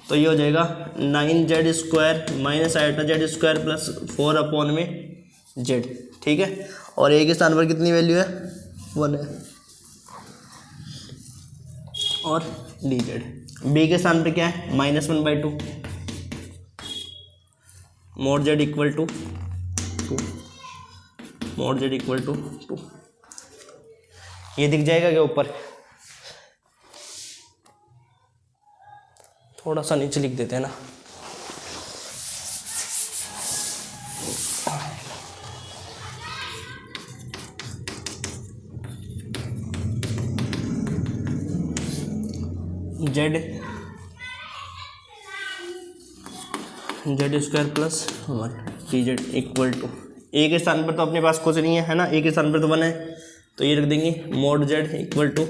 तो ये हो जाएगा 9z square minus iota Z square plus 4 upon में जेड। ठीक है, और ए के स्थान पर कितनी वैल्यू है 1 है और डी जेड। बी के स्थान पर क्या है -1/2 mod Z equal to 2, mod Z equal to 2। ये दिख जाएगा क्या ऊपर, थोड़ा सा नीचे लिख देते हैं ना। Z square plus 1 D Z equal to, A के स्थान पर तो अपने पास कुछ नहीं है ना, ए के स्थान पर तो 1 है, तो ये रख देंगे mod Z equal to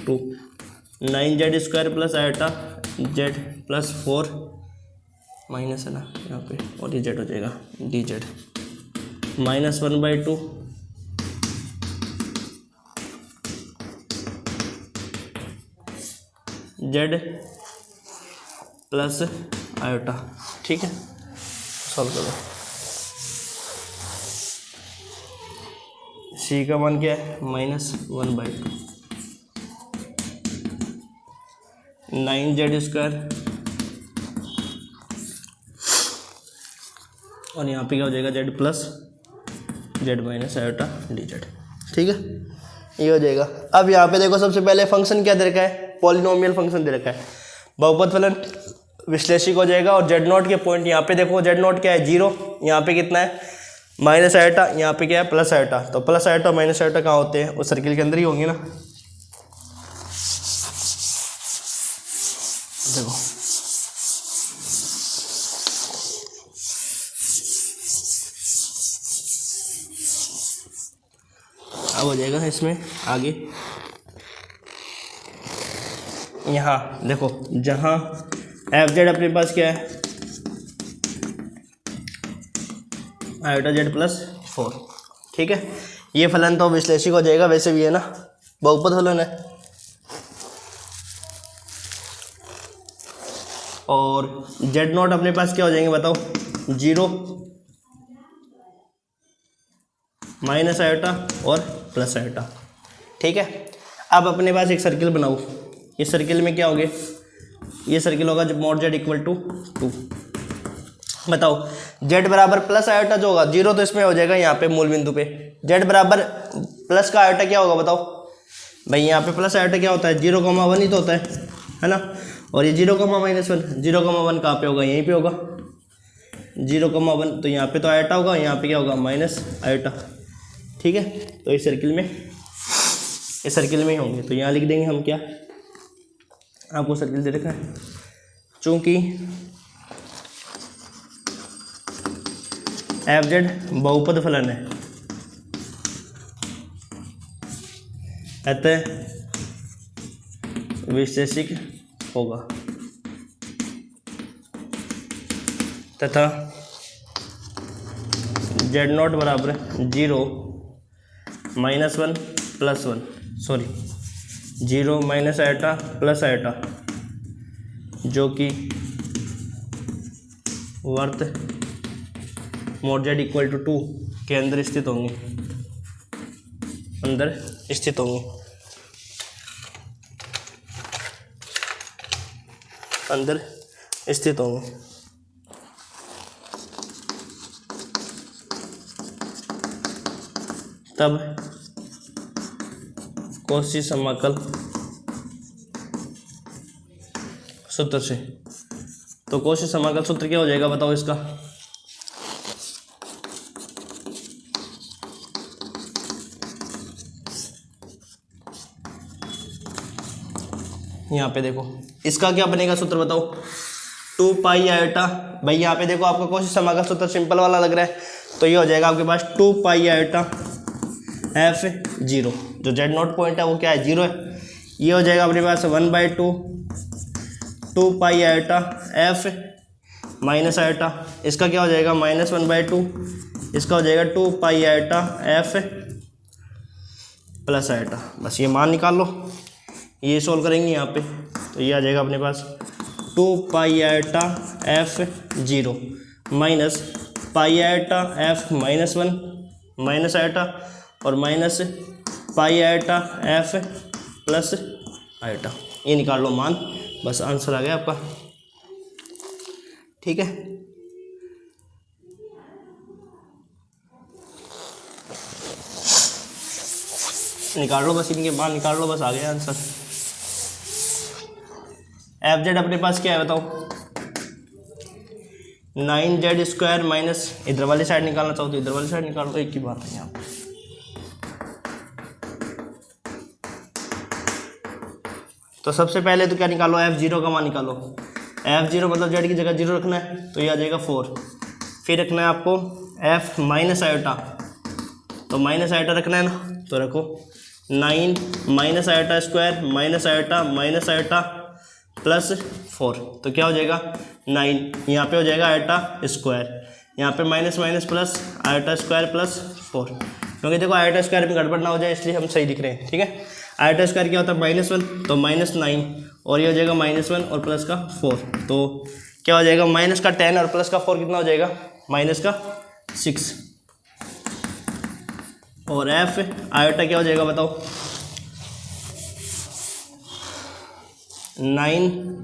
2, 9z square plus iota Z plus 4 minus है ना यहाँ पे, और ये जेड हो जाएगा D Z -1/2 Z plus iota. ठीक है, सॉल्व करो। सी का मान क्या है -1/2 9z स्क्वायर और यहाँ पे क्या हो जाएगा Z plus Z minus iota D Z. ठीक है, ये हो जाएगा। अब यहाँ पे देखो सबसे पहले फंक्शन क्या दे रखा है, पॉलिनोमियल फंक्शन दे रखा है, बहुपद फलन विश्लेषिक हो जाएगा। और जेड नॉट के पॉइंट यहाँ पे देखो, जेड नॉट क्या है 0, यहाँ पे कितना है माइनस आयोटा, यहाँ पे क्या है प्लस आयोटा, तो प्लस आयोटा माइनस आयोटा कहाँ होते हैं, उस सर्किल के अंदर ही होंगे ना। देखो अब हो जाएगा इसमें आगे, यहाँ देखो जहाँ एफ जेड अपने पास क्या है, आयोटा जेड प्लस 4, ठीक है। ये फलन तो विश्लेषिक हो जाएगा, वैसे भी है ना, बहुपद फलन है। और जेड नॉट अपने पास क्या हो जाएंगे बताओ, 0 माइनस आयोटा और प्लस आयोटा, ठीक है। अब अपने पास एक सर्किल बनाओ, इस सर्किल में क्या होगे, ये सर्किल होगा जब मॉड जेड इक्वल टू 2। बताओ जेड बराबर प्लस आयोटा जो होगा 0, तो इसमें हो जाएगा यहाँ पे मूल बिंदु पे। जेड बराबर प्लस का आयोटा क्या होगा बताओ भाई, यहाँ पे प्लस आयोटा क्या होता है, 0,1 ही तो होता है ना। और ये 0,-1, 0,1 कहाँ पे होगा, यहीं पे होगा 0,1, तो यहाँ पे तो आयोटा होगा, यहाँ पे क्या होगा माइनस आयोटा, ठीक है। तो इस सर्किल में ही होंगे, तो यहाँ लिख देंगे हम क्या, आपको सर्किल दे रखा है, चूंकि एफ जेड बहुपद फलन है, अतः विशेषिक होगा तथा जेड नॉट बराबर 0 minus 1 plus 1, sorry 0 minus iota plus iota, जो कि वर्त मॉड जेड इक्वल टू 2 के अंदर स्थित होंगे, अंदर स्थित होंगे। तब कॉची समाकल सूत्र से, तो कॉची समाकल सूत्र क्या हो जाएगा बताओ इसका, यहाँ पे देखो इसका क्या बनेगा सूत्र बताओ, 2 पाई आयोटा, भाई यहाँ पे देखो आपका कॉची समाकल सूत्र सिंपल वाला लग रहा है, तो ये हो जाएगा आपके पास 2 पाई आयोटा F0, जो जेड नॉट पॉइंट है वो क्या है 0 है, ये हो जाएगा अपने पास 1/2 2 pi iota F minus iota, इसका क्या हो जाएगा -1/2, इसका हो जाएगा 2 pi iota F plus iota. बस ये मान निकाल लो, ये सॉल्व करेंगे यहाँ पे, तो ये आ जाएगा अपने पास 2 pi iota F0 minus pi iota F -1 minus iota और minus pi iota F plus iota, ये निकाल लो मान, बस आंसर आ गया आपका, ठीक है। निकाल लो बस, इनके मान निकाल लो, बस आ गया आंसर। एफ जेड अपने पास क्या है बताओ, 9z² माइनस, इधर वाली साइड निकालना चाहो तो इधर वाली साइड निकाल लो, एक ही बात है यहाँ पे। तो सबसे पहले तो क्या निकालो, F0 का मान निकालो। F0 मतलब जेड की जगह 0 रखना है, तो ये आ जाएगा 4। फिर रखना है आपको F माइनस आयोटा, तो माइनस आयोटा रखना है ना, तो रखो 9 minus iota square minus iota plus 4, तो क्या हो जाएगा 9, यहाँ पे हो जाएगा आयोटा स्क्वायर, यहाँ पे minus minus plus iota square plus 4, क्योंकि देखो आयोटा स्क्वायर में गड़बड़ ना हो जाए इसलिए हम सही लिख रहे हैं, ठीक है। आयोटा स्क्वायर क्या होता है -1, तो -9, और ये हो जाएगा -1 और प्लस का 4, तो क्या हो जाएगा माइनस का 10 और प्लस का 4 कितना हो जाएगा -6, और F आयोटा क्या हो जाएगा बताओ 9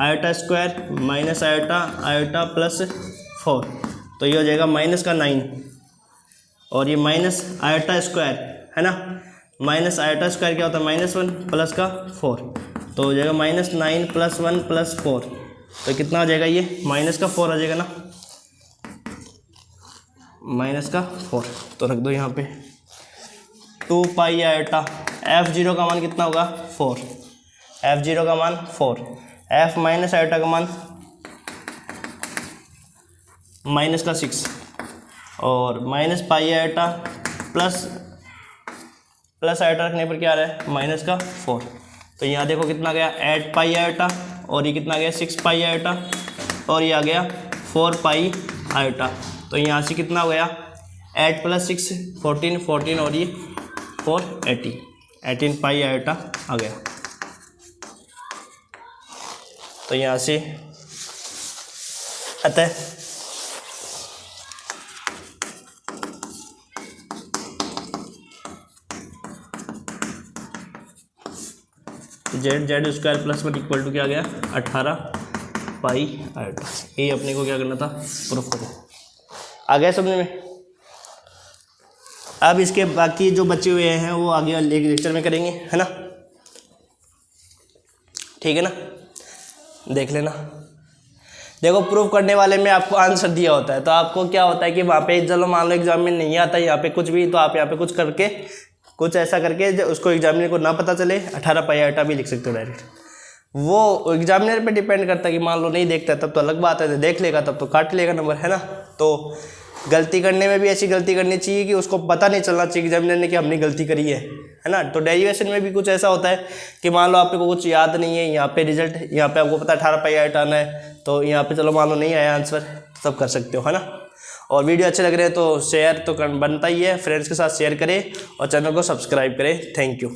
iota square minus iota plus 4, तो ये हो जाएगा -9, और ये माइनस आयोटा स्क्वायर है ना, माइनस आयोटा स्क्वायर क्या होता है -1 प्लस का 4, तो हो जाएगा -9 + 1 + 4, तो कितना हो जाएगा ये माइनस का 4 आ जाएगा ना, -4, तो रख दो यहाँ पे 2 पाई आयोटा, F0 का मान कितना होगा 4, F0 का मान 4, F माइनस आयोटा का मान -6, और minus pi iota plus plus iota रखने पर क्या आ रहा है माइनस का 4। तो यहाँ देखो कितना गया 8 पाई आयोटा, और ये कितना गया 6 पाई आयोटा, और ये आ गया 4 पाई आयोटा। तो यहाँ से कितना हो गया 8 + 6 14, 14 और ये 4 18 पाई आयोटा आ गया। तो यहाँ से अतः Z square plus 1 equal to क्या आ गया 18 पाई आयोटा। ये अपने को क्या करना था प्रूफ करो। आ गया समझ में। अब इसके बाकी जो बचे हुए हैं वो आगे लेक्चर में करेंगे, है ना, ठीक है ना। देख लेना। देखो प्रूफ करने वाले में आपको आंसर दिया होता है, तो आपको क्या होता है कि वहाँ पे चलो मान लो एग्जाम में नहीं आता यहाँ पे कुछ भी, तो आप यहाँ पे कुछ करके कुछ ऐसा करके उसको एग्जामिनर को ना पता चले 18 पाई आयोटा भी लिख सकते हो डायरेक्ट। वो एग्जामिनर पे डिपेंड करता है कि मान लो नहीं देखता तब तो अलग बात है, देख लेगा तब तो काट लेगा नंबर, है ना। तो गलती करने में भी ऐसी गलती करनी चाहिए कि उसको पता नहीं चलना चाहिए एग्जामिनर ने कि हमने गलती करी है ना। तो डेरिवेशन में भी कुछ ऐसा होता है कि मान लो आपको कुछ याद नहीं है, यहाँ पे रिजल्ट यहाँ पे आपको पता 18 पाई आयोटा आना है, तो यहाँ पे चलो मान लो नहीं आया आंसर, तब कर सकते हो, है ना। और वीडियो अच्छे लग रहे हैं तो शेयर तो बनता ही है, फ्रेंड्स के साथ शेयर करें और चैनल को सब्सक्राइब करें। Thank you.